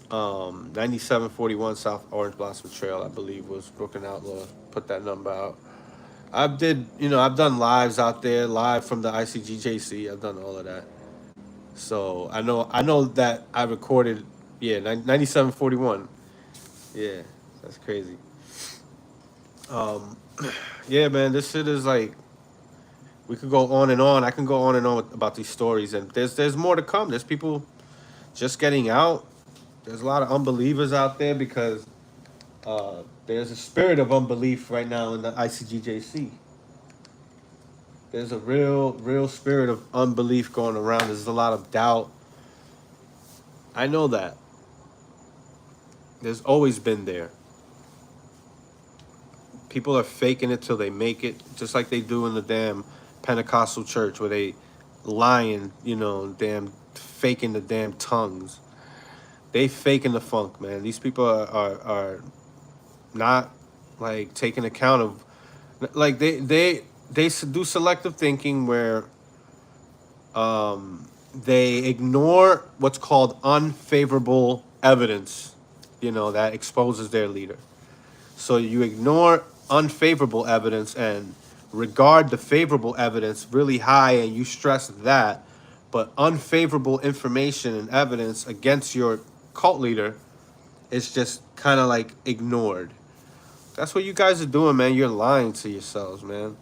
9741 South Orange Blossom Trail, I believe, was Brooklyn Outlaw. Put that number out. I've done lives out there, live from the ICGJC. I've done all of that. So I know that I recorded, yeah, 9741. Yeah, that's crazy. Um, yeah, man, this shit is like, we could go on and on. I can go on and on about these stories, and there's more to come. There's people just getting out. There's a lot of unbelievers out there because there's a spirit of unbelief right now in the ICGJC. There's a real spirit of unbelief going around. There's a lot of doubt. I know that. There's always been there. People are faking it till they make it, just like they do in the damn Pentecostal church where they lying, damn faking the damn tongues. They faking the funk, man. These people are not like taking account of, like they do selective thinking where they ignore what's called unfavorable evidence, that exposes their leader. So you ignore unfavorable evidence and regard the favorable evidence really high, and you stress that, but unfavorable information and evidence against your cult leader is just kind of like ignored. That's what you guys are doing, man. You're lying to yourselves, man.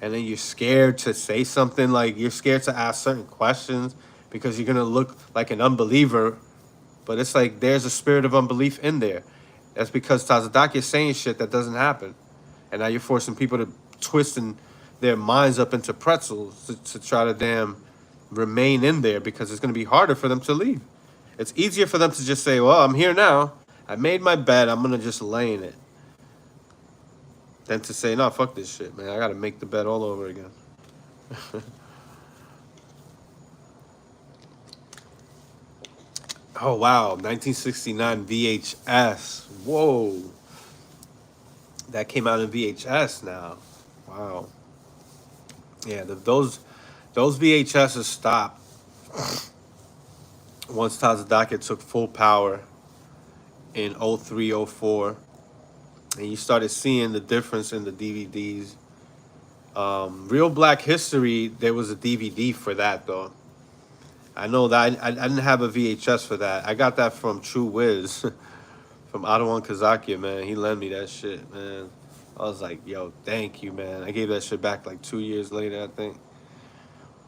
And then you're scared to say something, like you're scared to ask certain questions because you're going to look like an unbeliever. But it's like there's a spirit of unbelief in there. That's because Tazadaki is saying shit that doesn't happen. And now you're forcing people to twist their minds up into pretzels to try to damn remain in there, because it's going to be harder for them to leave. It's easier for them to just say, well, I'm here now. I made my bed. I'm going to just lay in it. Than to say, no, fuck this shit, man. I got to make the bed all over again. Oh, wow. 1969 VHS. Whoa. That came out in VHS now. Wow. Yeah, those VHSs stopped once Tazadaki took full power in 03, 04. And you started seeing the difference in the DVDs. Real Black History, there was a DVD for that, though. I know that I didn't have a VHS for that. I got that from True Wiz, from Adawan Kazakia, man. He lent me that shit, man. I was like, yo, thank you, man. I gave that shit back like 2 years later, I think.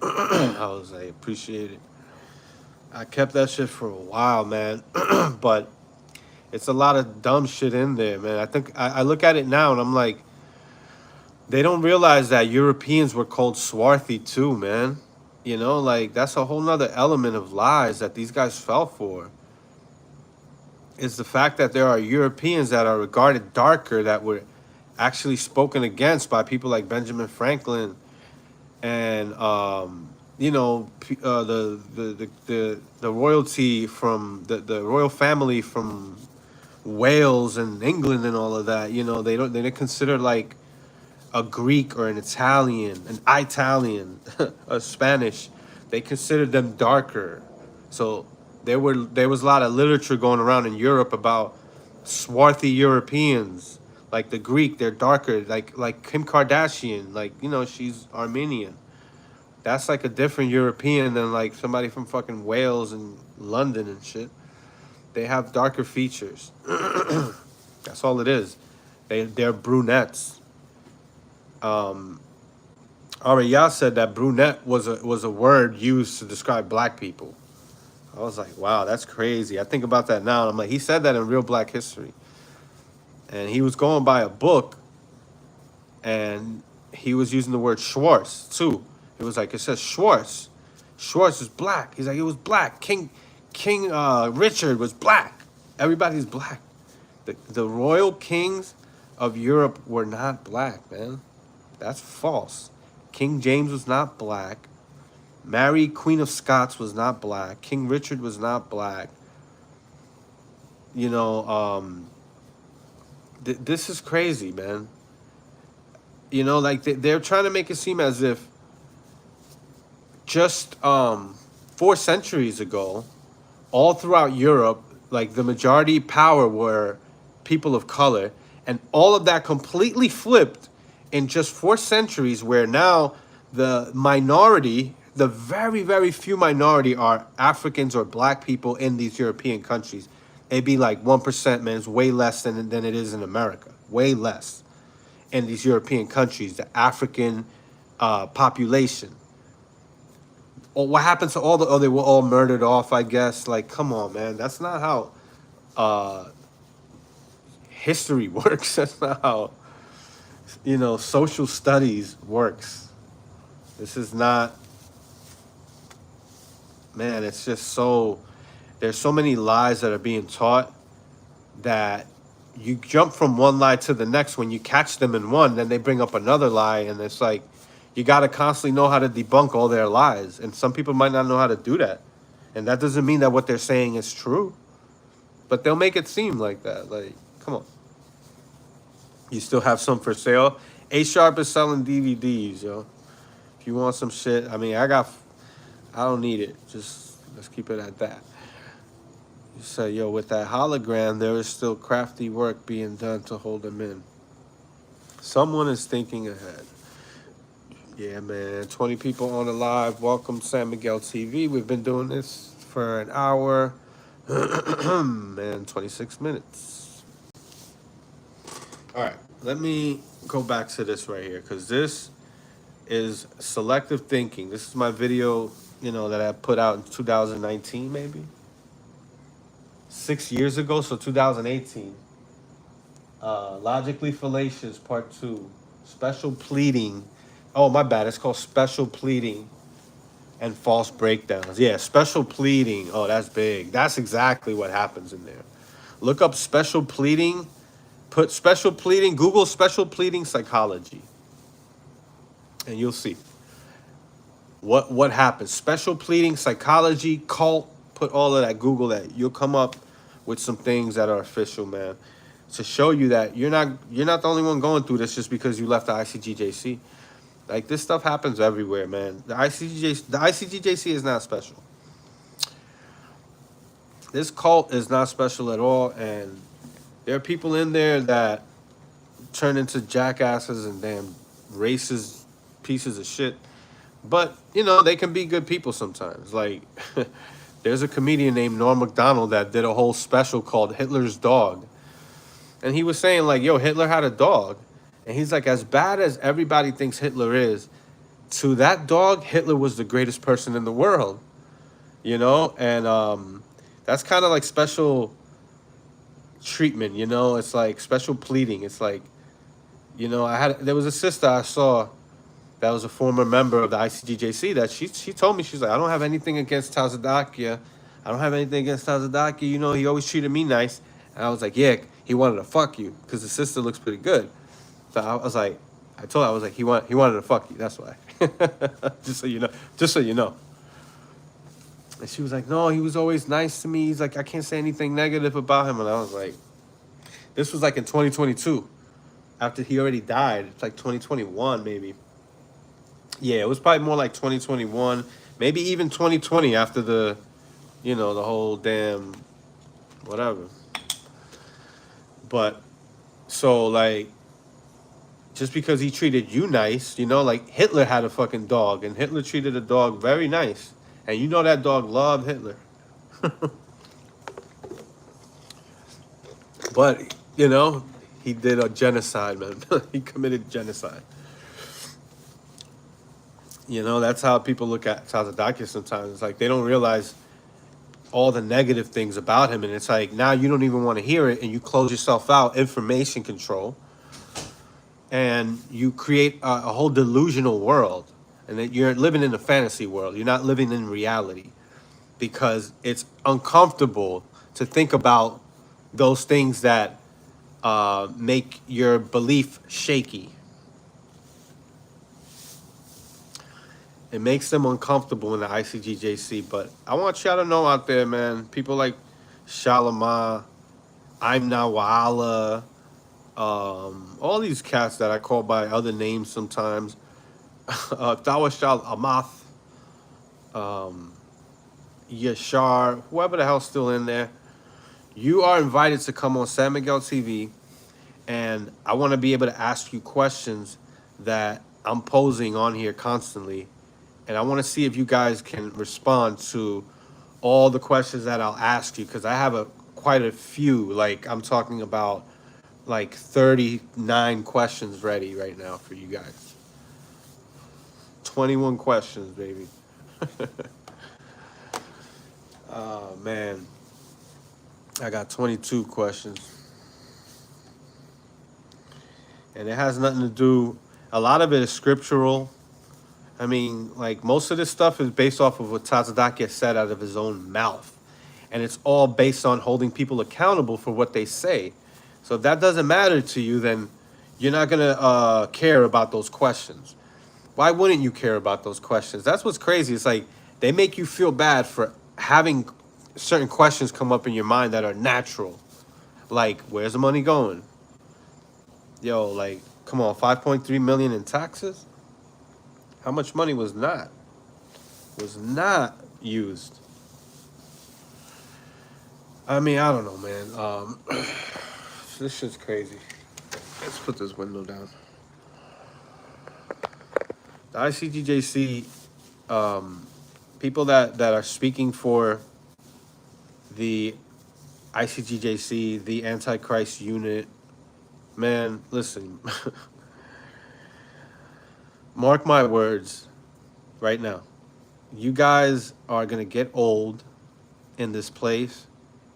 I was like, appreciate it. I kept that shit for a while, man. But it's a lot of dumb shit in there, man. I think I look at it now and I'm like, they don't realize that Europeans were called swarthy too, man. Like that's a whole nother element of lies that these guys fell for. Is the fact that there are Europeans that are regarded darker that were actually spoken against by people like Benjamin Franklin and the royalty from the royal family from Wales and England and all of that. They don't consider like a Greek or an Italian, an Italian, a Spanish. They considered them darker. So there was a lot of literature going around in Europe about swarthy Europeans, like the Greek. They're darker, like Kim Kardashian, like she's Armenian. That's like a different European than like somebody from fucking Wales and London and shit. They have darker features. That's all it is. They're brunettes. Araya said that brunette was a word used to describe black people. I was like, wow, that's crazy. I think about that now, and I'm like, he said that in Real Black History. And he was going by a book, and he was using the word Schwartz, too. It was like, it says Schwartz. Schwartz is black. He's like, it was black. King Richard was black. Everybody's black. The royal kings of Europe were not black, man. That's false. King James was not black. Mary, Queen of Scots, was not black. King Richard was not black. You know, this is crazy, man. You know, like they're trying to make it seem as if just 4 centuries ago, all throughout Europe, like the majority power were people of color, and all of that completely flipped in just 4 centuries, where now the minority, the very, very few minority, are Africans or black people in these European countries. It'd be like 1%, man. It's way less than it is in America. Way less in these European countries, the African population. Oh, what happened to all the, oh, they were all murdered off, I guess. Like, come on, man. That's not how history works. That's not how, you know, social studies works. This is not, man, it's just so, there's so many lies that are being taught that you jump from one lie to the next. When you catch them in one, then they bring up another lie, and it's like, you got to constantly know how to debunk all their lies. And some people might not know how to do that. And that doesn't mean that what they're saying is true. But they'll make it seem like that. Like, come on. You still have some for sale. A-Sharp is selling DVDs, yo. If you want some shit, I mean, I don't need it. Just, let's keep it at that. You say, yo, with that hologram, there is still crafty work being done to hold them in. Someone is thinking ahead. Yeah, man. 20 people on the live. Welcome, San Miguel TV. We've been doing this for an hour and 26 minutes. All right. Let me go back to this right here, because this is selective thinking. This is my video, you know, that I put out in 2019, maybe 6 years ago. So 2018. Logically Fallacious Part 2. Special Pleading. Oh, my bad. It's called Special Pleading and False Breakdowns. Yeah, Special Pleading. Oh, that's big. That's exactly what happens in there. Look up Special Pleading. Put Special Pleading. Google Special Pleading Psychology. And you'll see what happens. Special Pleading Psychology, cult. Put all of that. Google that. You'll come up with some things that are official, man. To show you that you're not the only one going through this just because you left the ICGJC. Like, this stuff happens everywhere, man. The ICGJC is not special. This cult is not special at all, and there are people in there that turn into jackasses and damn racist pieces of shit. But, you know, they can be good people sometimes. Like, there's a comedian named Norm Macdonald that did a whole special called Hitler's Dog. And he was saying, like, yo, Hitler had a dog. And he's like, as bad as everybody thinks Hitler is, to that dog, Hitler was the greatest person in the world. You know? And that's kind of like special treatment, you know? It's like special pleading. It's like, you know, there was a sister I saw that was a former member of the ICGJC that she told me, she's like, I don't have anything against Tazadakia. I don't have anything against Tazadakia. You know, he always treated me nice. And I was like, yeah, he wanted to fuck you because the sister looks pretty good. So I was like, I told her, I was like, he wanted to fuck you. That's why. Just so you know. Just so you know. And she was like, no, he was always nice to me. He's like, I can't say anything negative about him. And I was like, this was like in 2022. After he already died. It's like 2021 maybe. Yeah, it was probably more like 2021. Maybe even 2020 after the, you know, the whole damn whatever. But, so, like, just because he treated you nice, you know, like Hitler had a fucking dog, and Hitler treated a dog very nice. And you know that dog loved Hitler. But, you know, he did a genocide, man. He committed genocide. You know, that's how people look at Tazadakia sometimes. It's like they don't realize all the negative things about him. And it's like, now you don't even want to hear it, and you close yourself out. Information control. And you create a whole delusional world. and that you're living in a fantasy world. You're not living in reality because it's uncomfortable to think about those things that make your belief shaky. It makes them uncomfortable in the ICGJC. But I want y'all to know out there, man, people like Shalama, I'm Nawala, all these cats that I call by other names sometimes, Dawashal Amath, Yashar, whoever the hell's still in there, you are invited to come on San Miguel TV, and I want to be able to ask you questions that I'm posing on here constantly, and I want to see if you guys can respond to all the questions that I'll ask you, because I have quite a few. Like, I'm talking about like 39 questions ready right now for you guys. 21 questions, baby. Oh man, I got 22 questions, and it has nothing to do. A lot of it is scriptural. I mean, like, most of this stuff is based off of what Tazadaki said out of his own mouth, and it's all based on holding people accountable for what they say. So if that doesn't matter to you, then you're not gonna care about those questions. Why wouldn't you care about those questions? That's what's crazy. It's like they make you feel bad for having certain questions come up in your mind that are natural. Like, where's the money going? Yo, like, come on, 5.3 million in taxes? How much money was not used? I mean, I don't know, man. This shit's crazy. Let's put this window down. The ICGJC, people that are speaking for the ICGJC, the Antichrist unit, man, listen. Mark my words right now. You guys are going to get old in this place,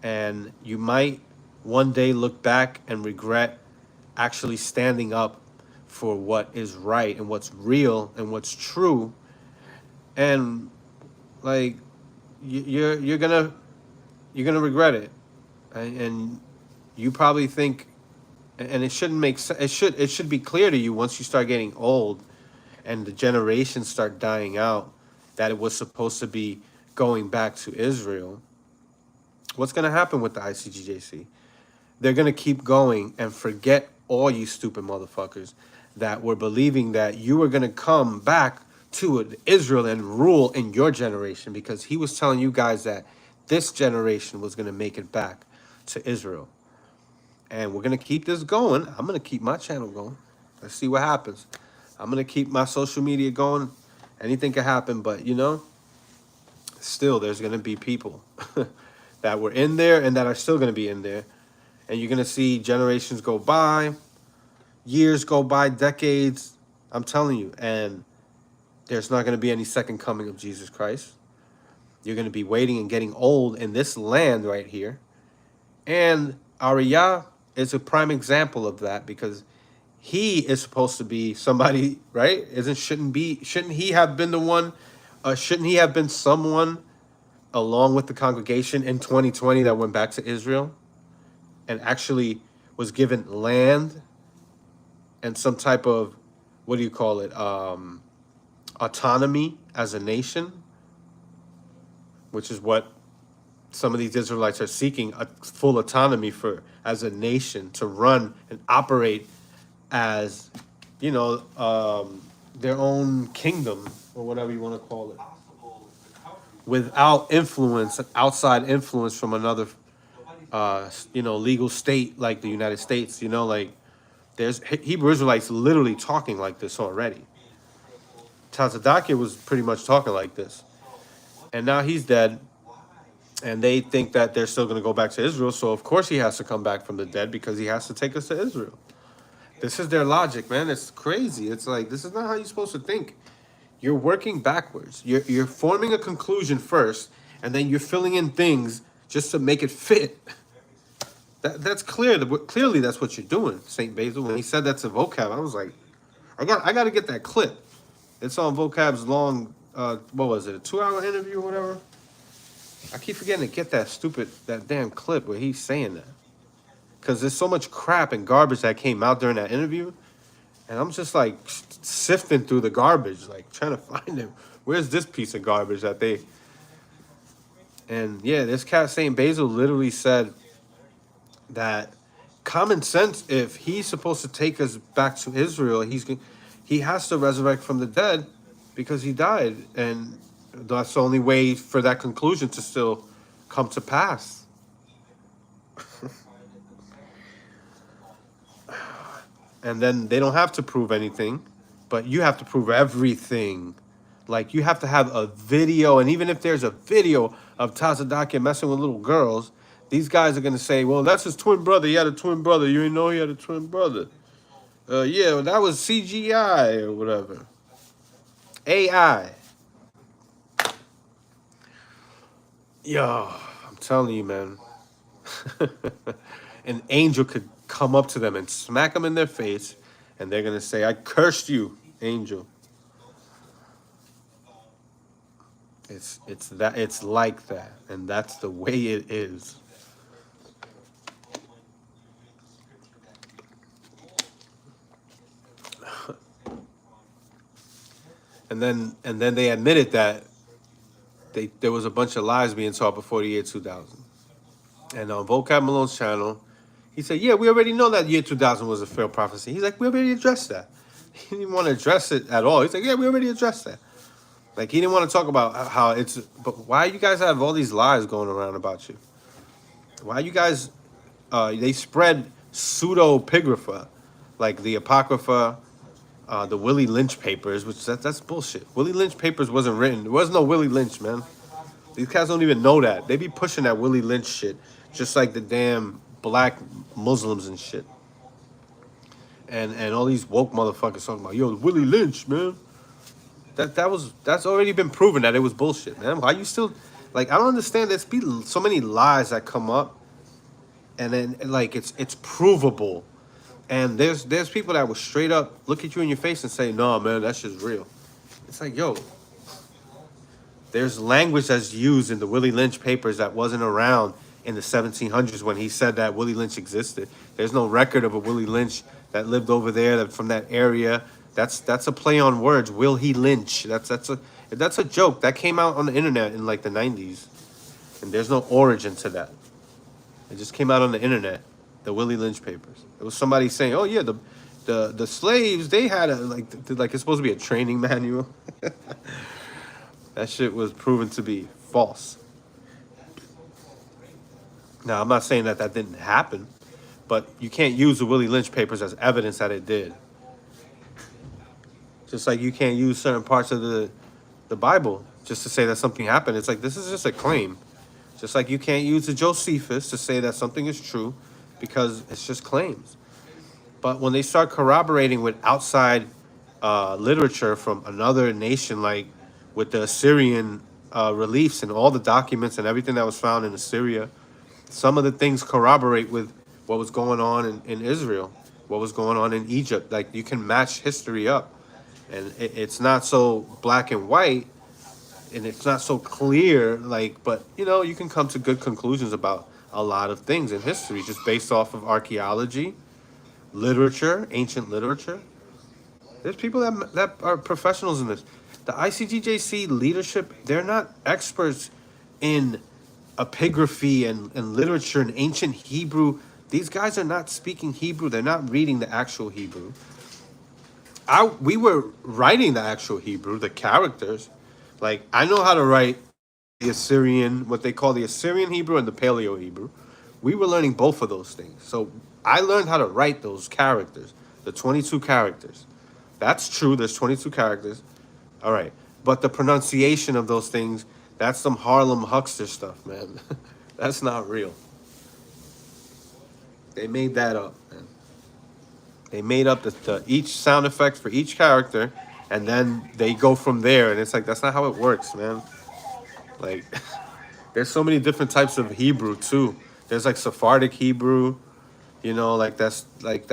and you might one day look back and regret actually standing up for what is right and what's real and what's true. And like, you're gonna regret it, and you probably think, and it shouldn't make sense. It should be clear to you once you start getting old and the generations start dying out that it was supposed to be going back to Israel. What's going to happen with the ICGJC? They're going to keep going and forget all you stupid motherfuckers that were believing that you were going to come back to Israel and rule in your generation, because he was telling you guys that this generation was going to make it back to Israel. And we're going to keep this going. I'm going to keep my channel going. Let's see what happens. I'm going to keep my social media going. Anything can happen, but, you know, still there's going to be people that were in there and that are still going to be in there. And you're going to see generations go by, years go by, decades. I'm telling you. And there's not going to be any second coming of Jesus Christ. You're going to be waiting and getting old in this land right here. And Ariyah is a prime example of that, because he is supposed to be somebody, right? Shouldn't he have been the one? Shouldn't he have been someone along with the congregation in 2020 that went back to Israel and actually was given land and some type of, what do you call it, autonomy as a nation, which is what some of these Israelites are seeking, a full autonomy as a nation to run and operate as, you know, their own kingdom, or whatever you want to call it, without influence, outside influence from another, you know, legal state like the United States. You know, like, there's Hebrew Israelites literally talking like this already. Tazadakia was pretty much talking like this, and now he's dead, and they think that they're still going to go back to Israel. So of course he has to come back from the dead, because he has to take us to Israel. This is their logic, man. It's crazy. It's like, this is not how you're supposed to think. You're working backwards. You're forming a conclusion first, and then you're filling in things just to make it fit. That's clear. Clearly, that's what you're doing, Saint Basil. When he said that to vocab, I was like, I got to get that clip. It's on Vocab's long, what was it, a 2-hour interview or whatever? I keep forgetting to get that damn clip where he's saying that. Because there's so much crap and garbage that came out during that interview. And I'm just like sifting through the garbage, like trying to find him. Where's this piece of garbage that they... And yeah, this cat Saint Basil literally said that common sense, if he's supposed to take us back to Israel, he has to resurrect from the dead because he died, and that's the only way for that conclusion to still come to pass. And then they don't have to prove anything, but you have to prove everything. Like, you have to have a video, and even if there's a video of Tazadakia messing with little girls, these guys are going to say, well, that's his twin brother. He had a twin brother. You didn't know he had a twin brother. Yeah, well, that was CGI or whatever. AI. Yo, I'm telling you, man. An angel could come up to them and smack them in their face, and they're going to say, I cursed you, angel. It's like that, and that's the way it is. And then they admitted that there was a bunch of lies being taught before the year 2000. And on Vocab Malone's channel, he said, yeah, we already know that year 2000 was a failed prophecy. He's like, we already addressed that. He didn't want to address it at all. He's like, yeah, we already addressed that. Like, he didn't want to talk about how it's... But why you guys have all these lies going around about you? Why you guys... they spread pseudo-pigrapha, like the Apocrypha, the Willie Lynch papers, which that's bullshit. Willie Lynch papers wasn't written. There was no Willie Lynch, man. These cats don't even know that. They be pushing that Willie Lynch shit, just like the damn black Muslims and shit. And all these woke motherfuckers talking about, yo, Willie Lynch, man. That's already been proven that it was bullshit, man. Why you still... Like, I don't understand. There's be so many lies that come up, and then like it's provable. And there's people that will straight up look at you in your face and say, no, man, that shit's real. It's like, yo, there's language that's used in the Willie Lynch papers that wasn't around in the 1700s when he said that Willie Lynch existed. There's no record of a Willie Lynch that lived over there, from that area. That's a play on words. Will he lynch? That's a joke that came out on the internet in like the 90s, and there's no origin to that. It just came out on the internet. The Willie Lynch papers. It was somebody saying, "Oh yeah, the slaves, they had like it's supposed to be a training manual." That shit was proven to be false. Now, I'm not saying that didn't happen, but you can't use the Willie Lynch papers as evidence that it did. Just like you can't use certain parts of the Bible just to say that something happened. It's like, this is just a claim. Just like you can't use the Josephus to say that something is true, because it's just claims. But when they start corroborating with outside literature from another nation, like with the Assyrian reliefs and all the documents and everything that was found in Assyria, some of the things corroborate with what was going on in Israel, what was going on in Egypt. Like, you can match history up. And it's not so black and white, and it's not so clear, like, but, you know, you can come to good conclusions about a lot of things in history just based off of archaeology, literature, ancient literature. There's people that are professionals in this. The ICGJC leadership, they're not experts in epigraphy and literature and ancient Hebrew. These guys are not speaking Hebrew. They're not reading the actual Hebrew. We were writing the actual Hebrew, the characters. Like, I know how to write the Assyrian, what they call the Assyrian Hebrew and the Paleo Hebrew. We were learning both of those things. So I learned how to write those characters, the 22 characters. That's true, there's 22 characters. All right. But the pronunciation of those things, that's some Harlem Huckster stuff, man. That's not real. They made that up, man. They made up each sound effect for each character, and then they go from there. And it's like, that's not how it works, man. Like, there's so many different types of Hebrew too. There's like Sephardic Hebrew, you know, that's like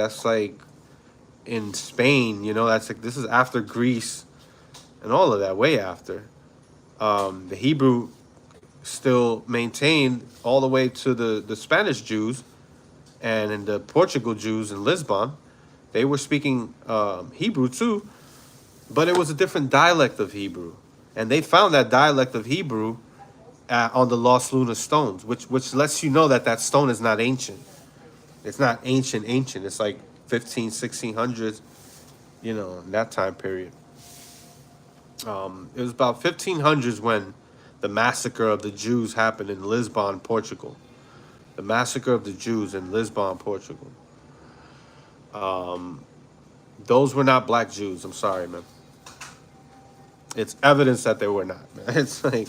in Spain, you know, that's like, this is after Greece. and all of that way after. The Hebrew still maintained all the way to the Spanish Jews and in the Portugal Jews in Lisbon. They were speaking Hebrew too, but it was a different dialect of Hebrew. And they found that dialect of Hebrew on the Lost Lunar stones, which lets you know that that stone is not ancient. It's not ancient. It's like 15, 1600s, you know, in that time period. It was about 1500s when the massacre of the Jews happened in Lisbon, Portugal. The massacre of the Jews in Lisbon, Portugal. Those were not black Jews. I'm sorry, man. It's evidence that they were not, man. It's like,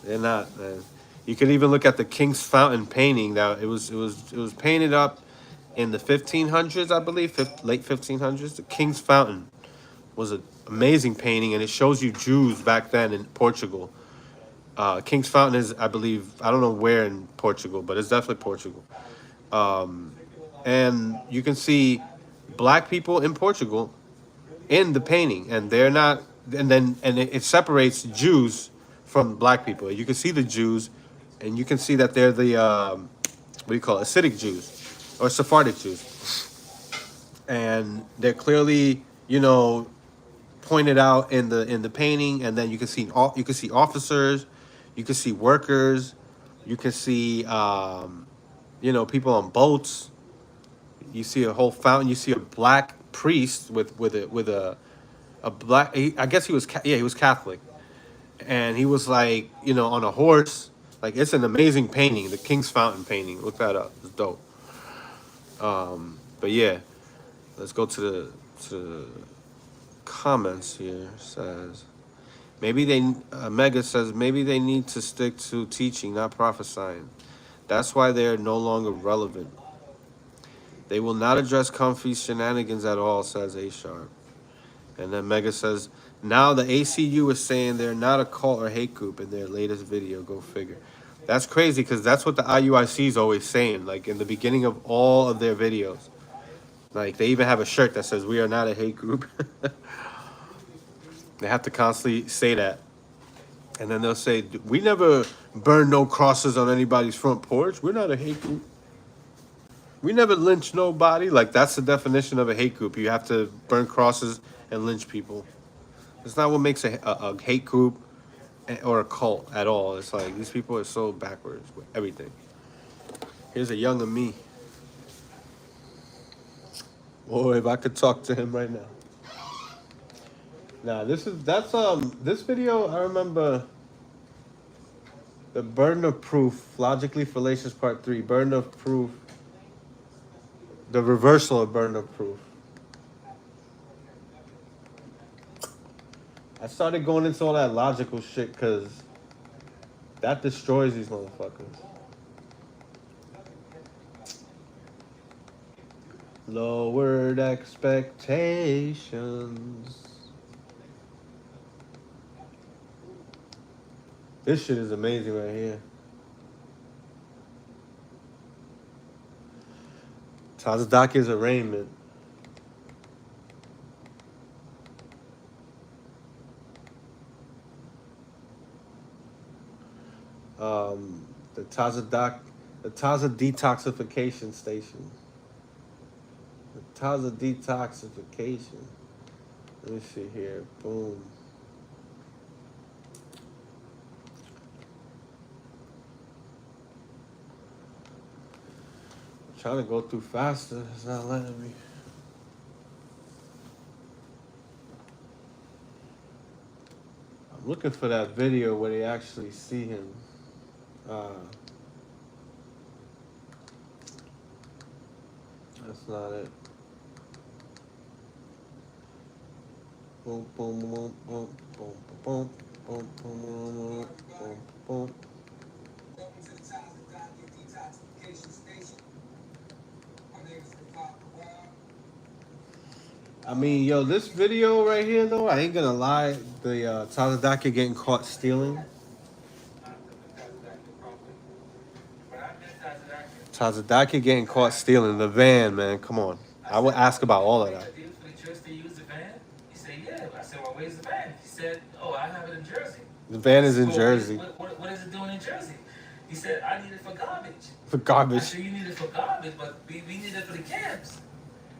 they're not, man. You can even look at the King's Fountain painting. That it was painted up in the 1500s, I believe, late 1500s. The King's Fountain was an amazing painting, and it shows you Jews back then in Portugal. King's Fountain is, I believe, I don't know where in Portugal, but it's definitely Portugal. And you can see black people in Portugal in the painting, and they're not. And it separates Jews from black people. You can see the Jews, and you can see that they're the what do you call it, Hasidic Jews or Sephardic Jews, and they're clearly, you know, pointed out in the painting. And then you can see officers, you can see workers, you can see you know, people on boats. You see a whole fountain. You see a black priest with a black. I guess he was he was Catholic, and he was like, you know, on a horse. Like, it's an amazing painting, the King's Fountain painting. Look that up. It's dope. But yeah, let's go to the comments here. It says maybe they Mega says maybe they need to stick to teaching, not prophesying. That's why they are no longer relevant. They will not address comfy shenanigans at all, says A Sharp. And then Mega says, now the ACU is saying they're not a cult or hate group in their latest video. Go figure. That's crazy, because that's what the IUIC is always saying, like in the beginning of all of their videos. Like, they even have a shirt that says, we are not a hate group. They have to constantly say that. And then they'll say, we never burn no crosses on anybody's front porch. We're not a hate group. We never lynch nobody. Like, that's the definition of a hate group. You have to burn crosses and lynch people. It's not what makes a hate group or a cult at all. It's like, these people are so backwards with everything. Here's a younger me. Boy, if I could talk to him right now. Nah, this video, I remember the burden of proof, logically fallacious part 3, burden of proof, the reversal of burden of proof. I started going into all that logical shit because that destroys these motherfuckers. Lowered expectations. This shit is amazing right here. Tazadaki's arraignment. The Taza detoxification station. The Taza detoxification. Let me see here. Boom. I'm trying to go through faster. It's not letting me. I'm looking for that video where they actually see him. That's not it. Boom, boom, boom, boom, boom, boom, boom, boom, boom, boom, boom. Welcome to the Totalitarian detoxification station. My name is I mean, yo, this video right here, though, I ain't gonna lie. The Tazadaki getting caught stealing. Tazadaki getting caught stealing the van, man. Come on. I would ask about all of that. They use the van? He said, yeah. I said, well, where's the van? said, "Oh, I have it in Jersey." The van is So in Jersey what is it doing in Jersey? He said, "I need it for garbage." for I garbage. said, "You need it for garbage, but we need it for the camps."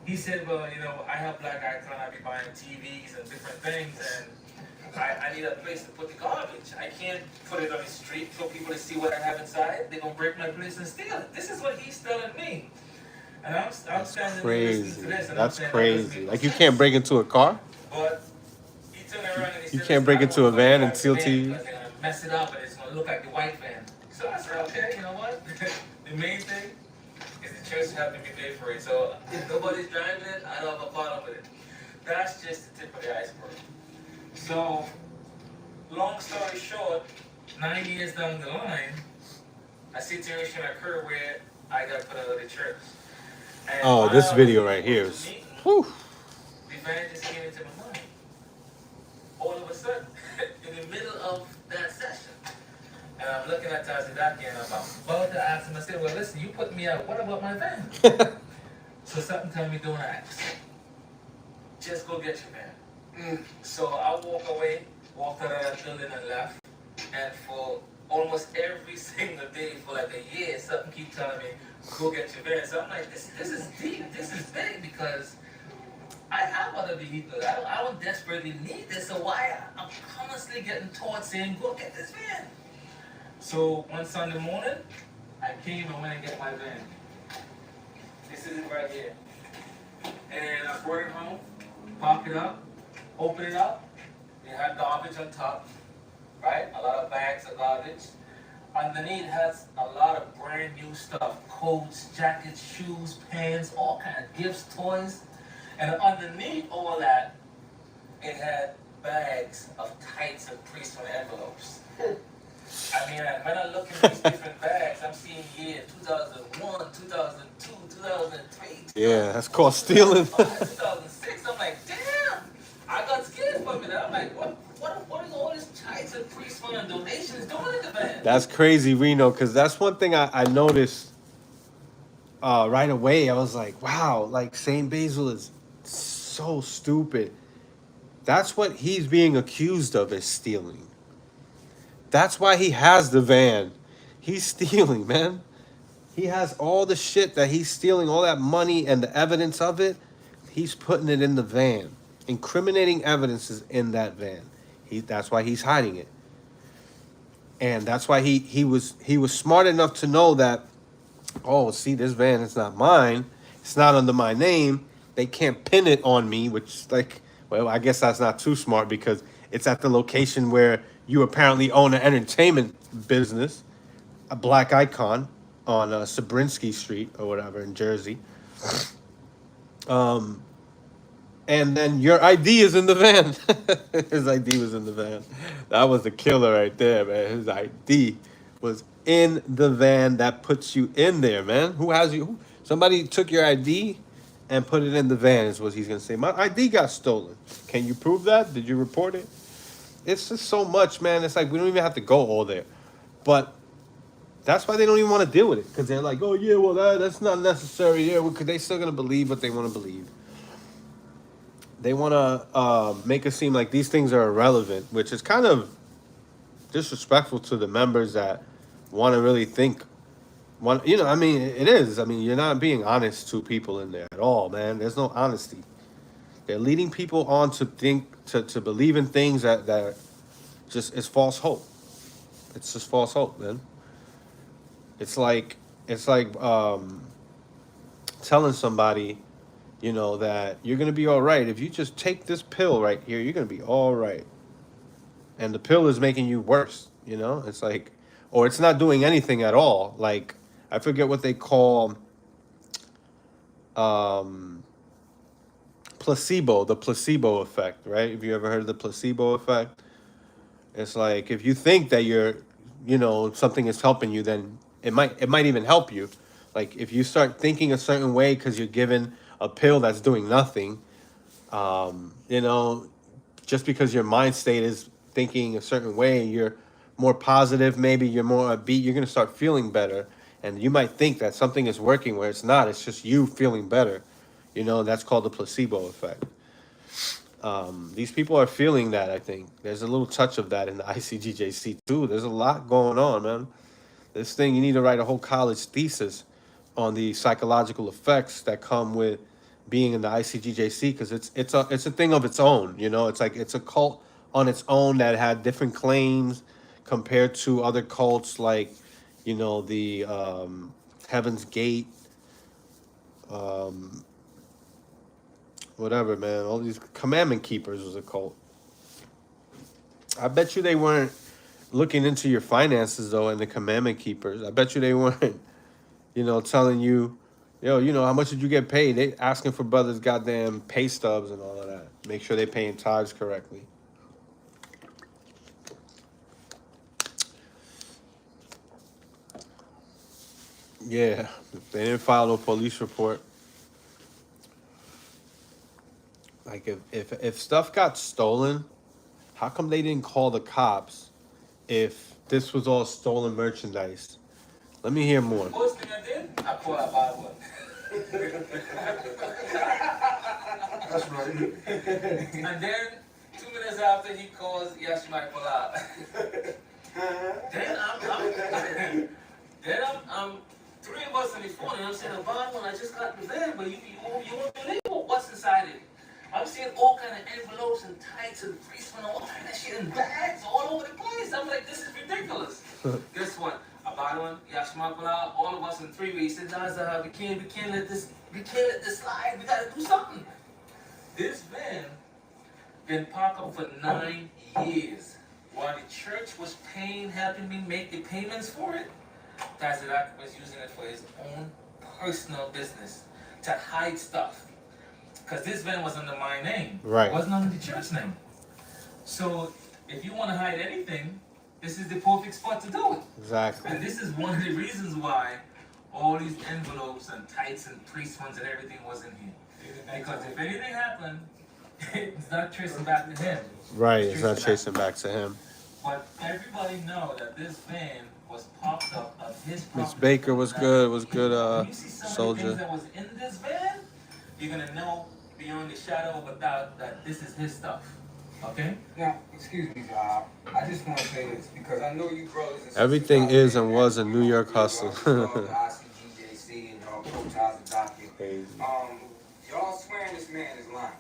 He said, "Well, I have Black Icon. I be buying TVs and different things, and I need a place to put the garbage. I can't put it on the street for people to see what I have inside. They're gonna break my place and steal it." This is what he's telling me. And I'm That's standing there listening crazy. to this, and I'm That's saying, "That doesn't crazy. make no Like you sense." can't break into a car. But he turned around and he You said, can't "Listen, break I don't into a want nobody van and driving steal the van TV. because they're gonna mess it up and it's gonna look like the white van." So I said, "Okay, you know what? The main thing is the church having me pay for it. So if nobody's driving it, I don't have a problem with it." That's just the tip of the iceberg. So, long story short, 9 years down the line, a situation occurred where I got put out of the church. And Oh, while this I video was right here able is. to meet, Whew. the van just came into my mind. All of a sudden, in the middle of that session. And I'm looking at Totalitarian and I'm about to ask him, I said, "Well, listen, you put me out. What about my van?" So something told me, "Don't ask. Just go get your van." So I walked out of that building and left. And for almost every single day for like a year, something keep telling me, "Go get your van." So I'm like, this is deep. This is big because I have other vehicles. I don't desperately need this. So why I'm constantly getting taught saying, "Go get this van." So one Sunday morning, I came and went and get my van. This is it right here. And I brought it home, parked it up, opened it up. It had garbage on top, right? A lot of bags of garbage. Underneath has a lot of brand new stuff. Coats, jackets, shoes, pants, all kind of gifts, toys. And underneath all that, it had bags of tights and priesthood envelopes. I mean, when I look at these different bags, I'm seeing year 2001, 2002, 2003, Yeah, that's called stealing. 2006. I'm like, damn! I got scared for a minute. I'm like, what is all this tights and priesthood and donations doing in the van? That's crazy, Reno, because that's one thing I noticed right away. I was like, wow, like Saint Basil is so stupid. That's what he's being accused of, is stealing. That's why he has the van. He's stealing, man. He has all the shit that he's stealing, all that money and the evidence of it. He's putting it in the van. Incriminating evidence is in that van. That's why he's hiding it. And that's why he was smart enough to know that, oh, see, this van is not mine. It's not under my name. They can't pin it on me, which, like, well, I guess that's not too smart because it's at the location where you apparently own an entertainment business, a Black Icon on Sabrinsky Street or whatever in Jersey. And then your ID is in the van. His ID was in the van. That was the killer right there, man. His ID was in the van. That puts you in there, man. Who has you? Somebody took your ID and put it in the van, is what he's going to say. My ID got stolen. Can you prove that? Did you report it? It's just so much, man. It's like we don't even have to go all there. But that's why they don't even want to deal with it. Because they're like, oh, yeah, well, that's not necessary. Yeah, because they still going to believe what they want to believe. They want to make it seem like these things are irrelevant, which is kind of disrespectful to the members that want to really think. I mean, it is. I mean, you're not being honest to people in there at all, man. There's no honesty. They're leading people on to think, to believe in things that just is false hope. It's just false hope, man. It's like telling somebody, that you're going to be all right. If you just take this pill right here, you're going to be all right. And the pill is making you worse, It's like, or it's not doing anything at all. Like, I forget what they call placebo, the placebo effect, right? Have you ever heard of the placebo effect? It's like if you think that something is helping you, then it might even help you. Like if you start thinking a certain way because you're given a pill that's doing nothing, just because your mind state is thinking a certain way, you're more positive, maybe you're more upbeat, you're going to start feeling better. And you might think that something is working where it's not. It's just you feeling better. That's called the placebo effect. These people are feeling that. I think there's a little touch of that in the ICGJC too. There's a lot going on, man. This thing, you need to write a whole college thesis on the psychological effects that come with being in the ICGJC, because it's a thing of its own. You know, it's like it's a cult on its own that had different claims compared to other cults like, you know, the Heaven's Gate, um, whatever, man. All these Commandment Keepers was a cult. I bet you they weren't looking into your finances though, and the Commandment Keepers. I bet you they weren't, you know, telling you, yo, you know, how much did you get paid? They asking for brothers' goddamn pay stubs and all of that. Make sure they paying tithes correctly. Yeah, they didn't file no police report. Like if stuff got stolen, how come they didn't call the cops if this was all stolen merchandise? Let me hear more. First thing I did, I pulled out my one. That's right. And then 2 minutes after he calls Yashmai pull out. I'm three of us on the phone and I'm saying, about one, I just got the van, but you won't believe what's inside it. I'm seeing all kind of envelopes and tights and policemen and all kind of shit in bags all over the place. I'm like, this is ridiculous. Guess what? About one, Yashmai pull out, all of us in three ways. He said, nah, we can't let this slide. We gotta do something. This van been parked up for 9 years. While the church was helping me make the payments for it, Tazadak was using it for his own personal business to hide stuff. Because this van was under my name. Right. It wasn't under the church name. So if you want to hide anything, this is the perfect spot to do it. Exactly. And this is one of the reasons why all these envelopes and tights and priest ones and everything was in here. Because if anything happened, it's not tracing back to him. Right, it's not chasing back to him. But everybody know that this van was parked up on his property. Miss Baker was good, When you see some of the soldier. things that was in this van, you're gonna know beyond the shadow of a doubt that this is his stuff. Okay? Now, excuse me, Bob. I just want to say this because I know you brothers and sisters Everything out is there and that was a New York hustle. love the ICGJC and y'all Totalitarian. Crazy. Y'all swearing this man is lying.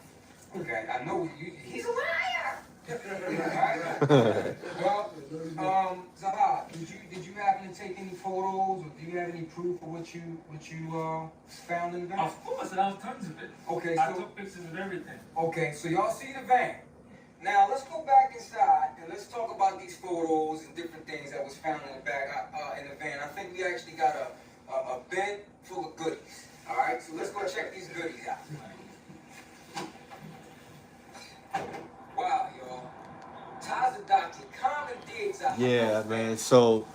Okay, I know he's a liar. Right? Well, Zahab, did you happen to take any photos or do you have any proof of what you found in the van? Of course, I have tons of it. Okay, I so took pictures of everything. okay, so y'all see the van. Now let's go back inside and let's talk about these photos and different things that was found in the back in the van. I think we actually got a bin full of goodies. All right, so let's go check these goodies out. Wow, y'all. Tazadaki commandeers a Yeah, man. So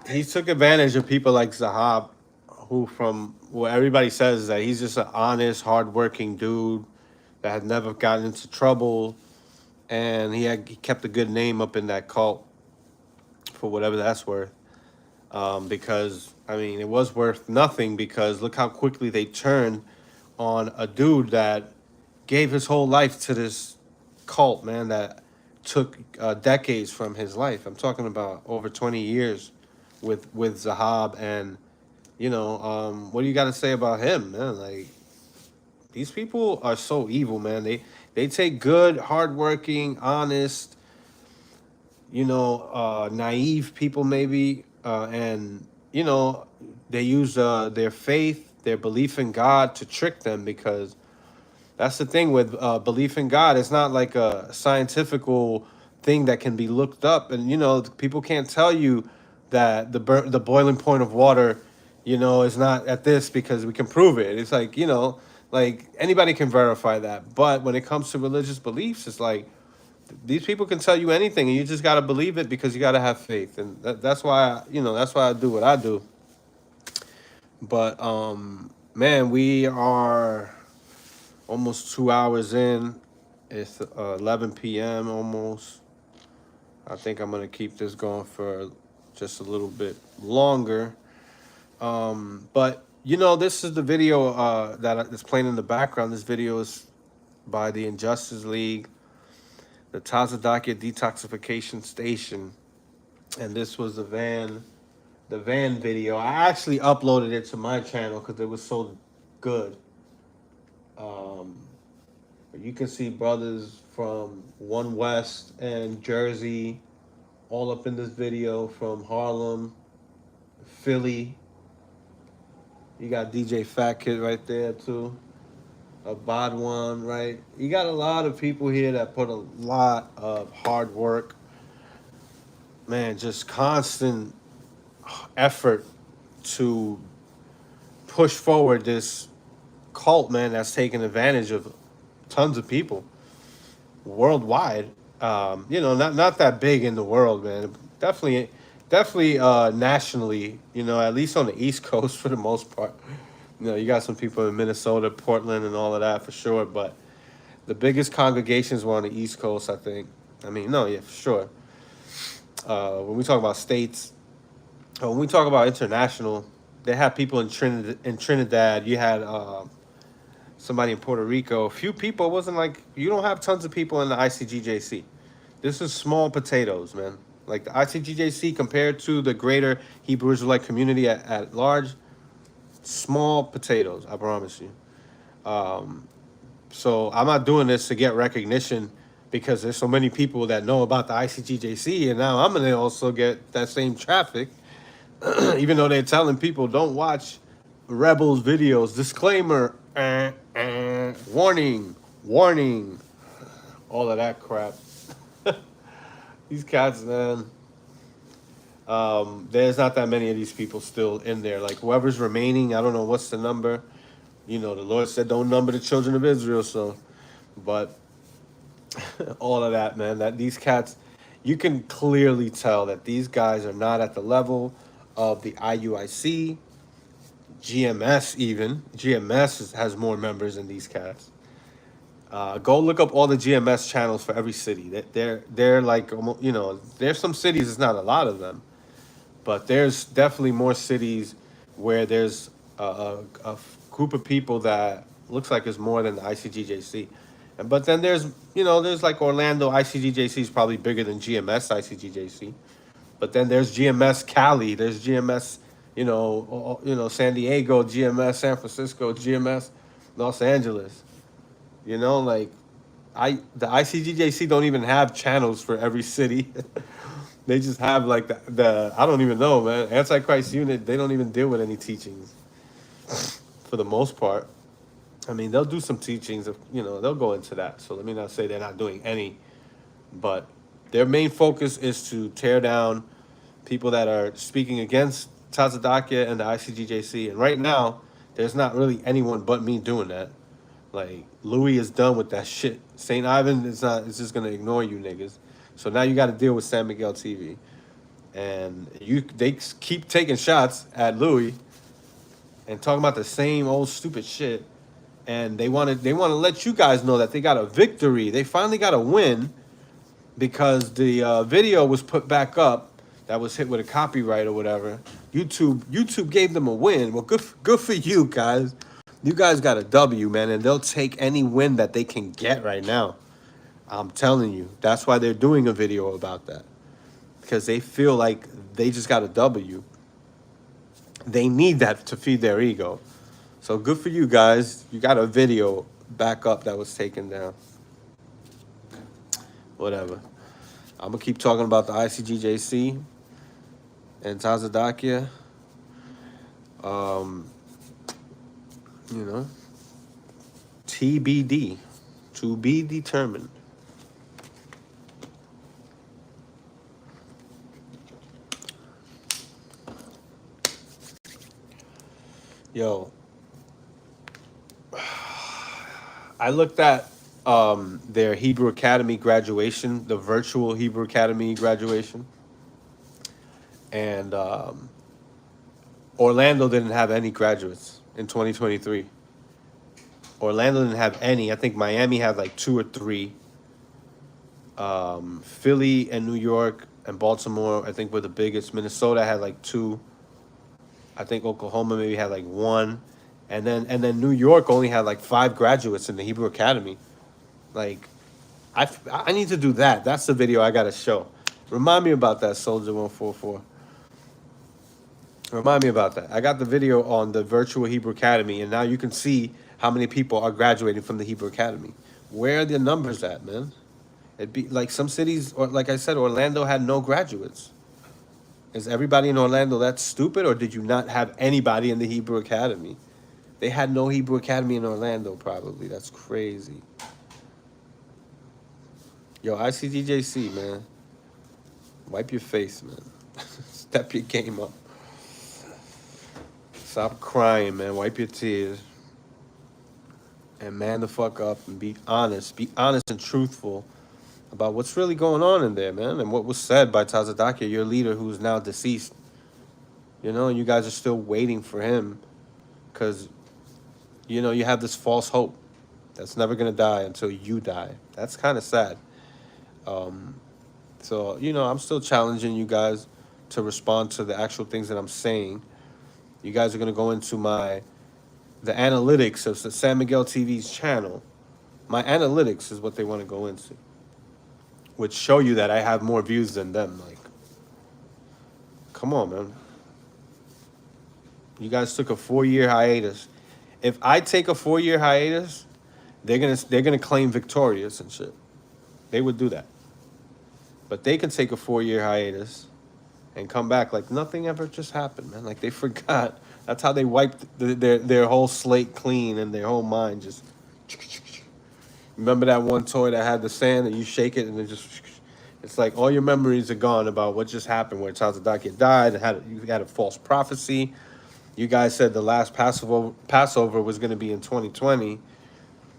he took advantage of people like Zahab, who from what everybody says is that he's just an honest, hardworking dude that had never gotten into trouble, and he kept a good name up in that cult for whatever that's worth. Because I mean, it was worth nothing because look how quickly they turned on a dude that gave his whole life to this cult, man, that took decades from his life. I'm talking about over 20 years with Zahab, and you know, what do you got to say about him, man? Like, these people are so evil, man. They take good, hardworking, honest, you know, naive people maybe, and you know, they use their faith, their belief in God to trick them, because that's the thing with belief in God. It's not like a scientifical thing that can be looked up, and you know, people can't tell you that the boiling point of water, you know, is not at this because we can prove it. It's like, you know, like anybody can verify that. But when it comes to religious beliefs, it's like these people can tell you anything, and you just got to believe it because you got to have faith, and that's why that's why I do what I do. But man, we are almost 2 hours in. It's 11 p.m. almost. I think I'm gonna keep this going for just a little bit longer. But you know, this is the video that's playing in the background. This video is by the Injustice League, the Tazadakia Detoxification Station, and this was the van video. I actually uploaded it to my channel because it was so good. But you can see brothers from One West and Jersey all up in this video, from Harlem, Philly. You got DJ Fat Kid right there too. A Bod One, right? You got a lot of people here that put a lot of hard work. Man, just constant effort to push forward this cult, man, that's taking advantage of tons of people worldwide. Not that big in the world, man. Definitely nationally. At least on the East Coast for the most part. You got some people in Minnesota, Portland, and all of that for sure. But the biggest congregations were on the East Coast, I think. I mean, no, yeah, for sure. When we talk about states, when we talk about international, they have people in Trinidad. You had somebody in Puerto Rico. A few people. It wasn't like you don't have tons of people in the ICGJC. This is small potatoes, man. Like the ICGJC compared to the greater Hebrew Israelite community at large, small potatoes. I promise you. So I'm not doing this to get recognition because there's so many people that know about the ICGJC, and now I'm gonna also get that same traffic, even though they're telling people don't watch Rebels videos. Disclaimer, warning, warning, all of that crap. These cats, man. There's not that many of these people still in there. Like whoever's remaining, I don't know what's the number. The Lord said don't number the children of Israel, so, but all of that, man, that these cats, you can clearly tell that these guys are not at the level of the IUIC, GMS even. GMS has more members than these cats. Go look up all the GMS channels for every city. They're like, there's some cities, it's not a lot of them, but there's definitely more cities where there's a group of people that looks like it's more than the ICGJC. But then there's like Orlando ICGJC is probably bigger than GMS ICGJC. But then there's GMS Cali, there's GMS, San Diego, GMS San Francisco, GMS Los Angeles. Like the ICGJC don't even have channels for every city. They just have like the I don't even know, man. Antichrist unit, they don't even deal with any teachings for the most part. I mean, they'll do some teachings of, they'll go into that. So let me not say they're not doing any, but their main focus is to tear down people that are speaking against Tazadakia and the ICGJC. And right now, there's not really anyone but me doing that. Like, Louis is done with that shit. St. Ivan is just gonna ignore you niggas. So now you got to deal with San Miguel TV, and they keep taking shots at Louis and talking about the same old stupid shit. And they want to let you guys know that they got a victory. They finally got a win because the video was put back up that was hit with a copyright or whatever. YouTube gave them a win. Well, good for you guys. You guys got a W, man, and they'll take any win that they can get right now. I'm telling you. That's why they're doing a video about that. Because they feel like they just got a W. They need that to feed their ego. So good for you guys. You got a video back up that was taken down. Whatever. I'm going to keep talking about the ICGJC and Tazadakia. TBD. To be determined. Yo. I looked at their Hebrew Academy graduation, the virtual Hebrew Academy graduation. And Orlando didn't have any graduates in 2023. Orlando didn't have any. I think Miami had like 2 or 3. Philly and New York and Baltimore, I think, were the biggest. Minnesota had like 2. I think Oklahoma maybe had like 1. And then New York only had like 5 graduates in the Hebrew Academy. Like, I need to do that. That's the video I gotta show. Remind me about that, Soldier 144. Remind me about that. I got the video on the virtual Hebrew Academy, and now you can see how many people are graduating from the Hebrew Academy. Where are the numbers at, man? It'd be like some cities, or like I said, Orlando had no graduates. Is everybody in Orlando that stupid, or did you not have anybody in the Hebrew Academy? They had no Hebrew Academy in Orlando, probably. That's crazy. Yo, ICGJC, man. Wipe your face, man. Step your game up. Stop crying, man. Wipe your tears. And man the fuck up and be honest. Be honest and truthful about what's really going on in there, man. And what was said by Tazadakia, your leader who's now deceased. You know, you guys are still waiting for him because, you know, you have this false hope that's never going to die until you die. That's kind of sad. So, you know, I'm still challenging you guys to respond to the actual things that I'm saying. You guys are going to go into the analytics of San Miguel TV's channel. My analytics is what they want to go into, which show you that I have more views than them. Like, come on, man. You guys took a 4-year hiatus. If I take a 4-year hiatus, they're gonna claim victorious and shit. They would do that. But they can take a 4-year hiatus and come back like nothing ever just happened, man. Like they forgot. That's how they wiped their whole slate clean and their whole mind just. Remember that one toy that had the sand and you shake it and it just. It's like all your memories are gone about what just happened where Tazadakia died and you had a false prophecy. You guys said the last Passover was going to be in 2020.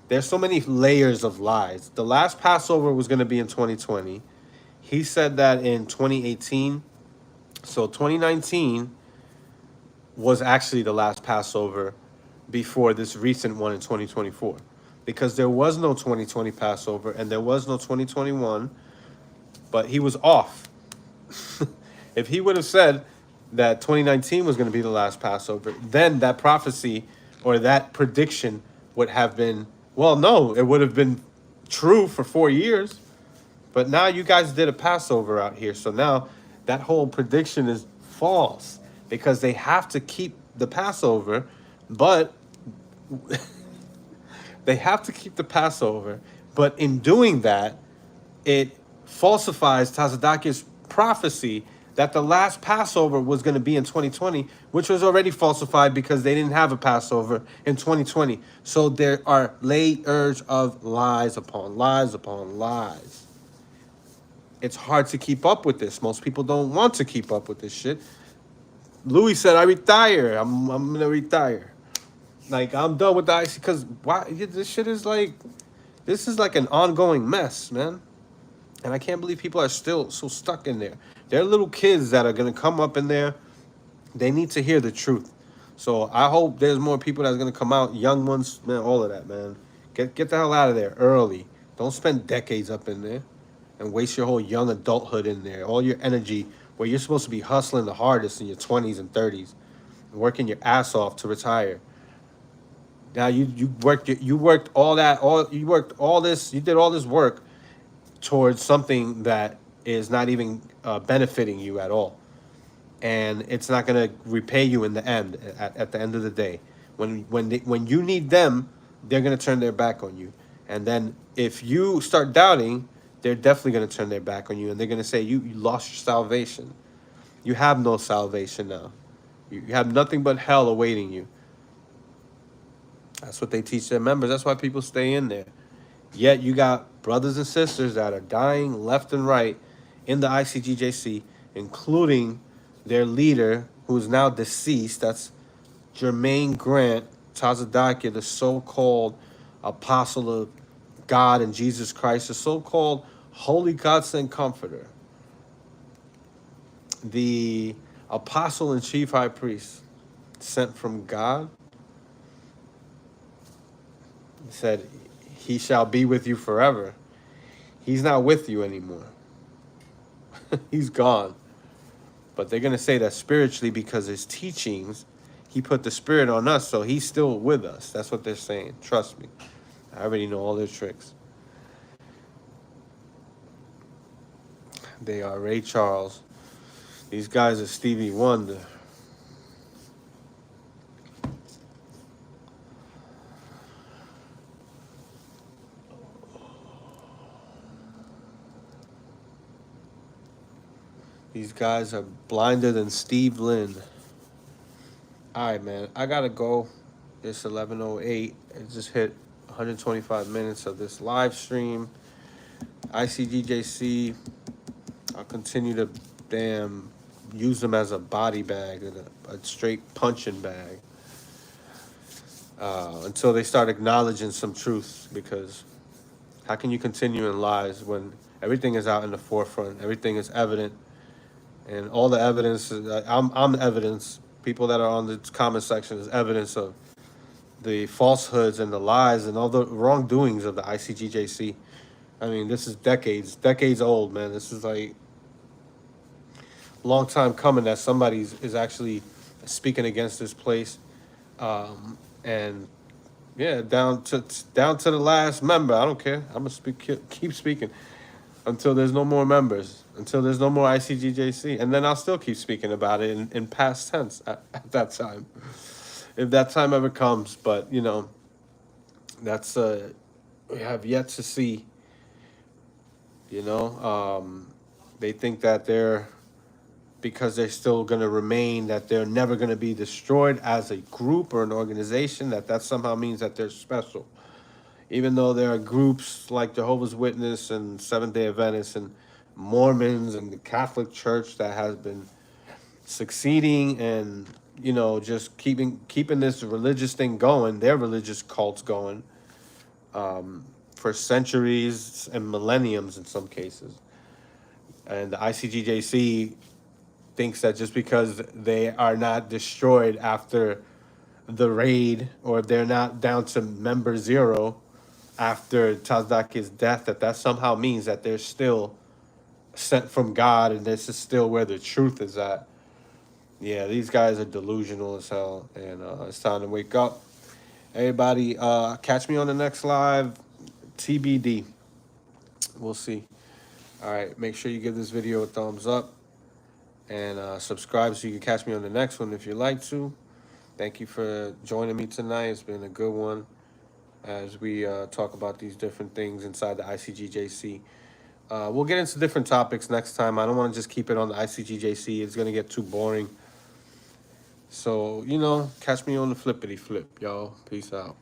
There's so many layers of lies. The last Passover was going to be in 2020. He said that in 2018. So 2019 was actually the last Passover before this recent one in 2024. Because there was no 2020 Passover and there was no 2021. But he was off. If he would have said that 2019 was going to be the last Passover, then that prophecy or that prediction would have been, well, no, it would have been true for 4 years. But now you guys did a Passover out here. So now that whole prediction is false because they have to keep the Passover, but they have to keep the Passover. But in doing that, it falsifies Tazadakia's prophecy that the last Passover was going to be in 2020, which was already falsified because they didn't have a Passover in 2020. So there are layers of lies upon lies upon lies. It's hard to keep up with this. Most people don't want to keep up with this shit. Louis said, I retire. I'm going to retire. Like, I'm done with the IC because why? This shit is like, this is like an ongoing mess, man. And I can't believe people are still so stuck in there. There are little kids that are going to come up in there. They need to hear the truth. So I hope there's more people that's going to come out, young ones, man, all of that, man. Get the hell out of there early. Don't spend decades up in there and waste your whole young adulthood in there. All your energy where you're supposed to be hustling the hardest in your 20s and 30s and working your ass off to retire. Now you did all this work towards something that is not even benefiting you at all, and it's not going to repay you in the end. At the end of the day, when you need them, they're going to turn their back on you, and then if you start doubting, they're definitely going to turn their back on you, and they're going to say you lost your salvation. You have no salvation now. You have nothing but hell awaiting you. That's what they teach their members. That's why people stay in there. Yet you got brothers and sisters that are dying left and right in the ICGJC, including their leader, who is now deceased. That's Jermaine Grant, Tazadakia, the so-called apostle of God and Jesus Christ, the so-called Holy God-sent Comforter, the apostle and chief high priest sent from God. He said, he shall be with you forever. He's not with you anymore. He's gone. But they're going to say that spiritually because his teachings, he put the spirit on us, so he's still with us. That's what they're saying. Trust me. I already know all their tricks. They are Ray Charles. These guys are Stevie Wonder. These guys are blinder than Steve Lynn. All right, man. I gotta go. It's 11:08. It just hit 125 minutes of this live stream. ICGJC. I'll continue to use them as a body bag and a straight punching bag until they start acknowledging some truth. Because how can you continue in lies when everything is out in the forefront, everything is evident, and all the evidence is, I'm evidence. People that are on the comment section is evidence of the falsehoods and the lies and all the wrongdoings of the ICGJC. I mean, this is decades old, man. This is like a long time coming that somebody is actually speaking against this place. And yeah, down to the last member. I don't care. I'm gonna keep speaking until there's no more members, until there's no more ICGJC, and then I'll still keep speaking about it in past tense at that time, if that time ever comes. But you know, that's we have yet to see. You know, they think that because they're still going to remain, that they're never going to be destroyed as a group or an organization, that somehow means that they're special. Even though there are groups like Jehovah's Witness and Seventh-day Adventists and Mormons and the Catholic Church that has been succeeding and, you know, just keeping this religious thing going, their religious cults going, for centuries and millenniums in some cases. And the ICGJC thinks that just because they are not destroyed after the raid, or they're not down to member zero after Tazdaki's death, that somehow means that they're still sent from God and this is still where the truth is at. Yeah, these guys are delusional as hell, and it's time to wake up. Everybody, catch me on the next live. TBD. We'll see. All right, make sure you give this video a thumbs up and subscribe so you can catch me on the next one if you'd like to. Thank you for joining me tonight. It's been a good one as we talk about these different things inside the ICGJC. We'll get into different topics next time. I don't want to just keep it on the ICGJC. It's going to get too boring. So, you know, catch me on the flippity flip, y'all. Peace out.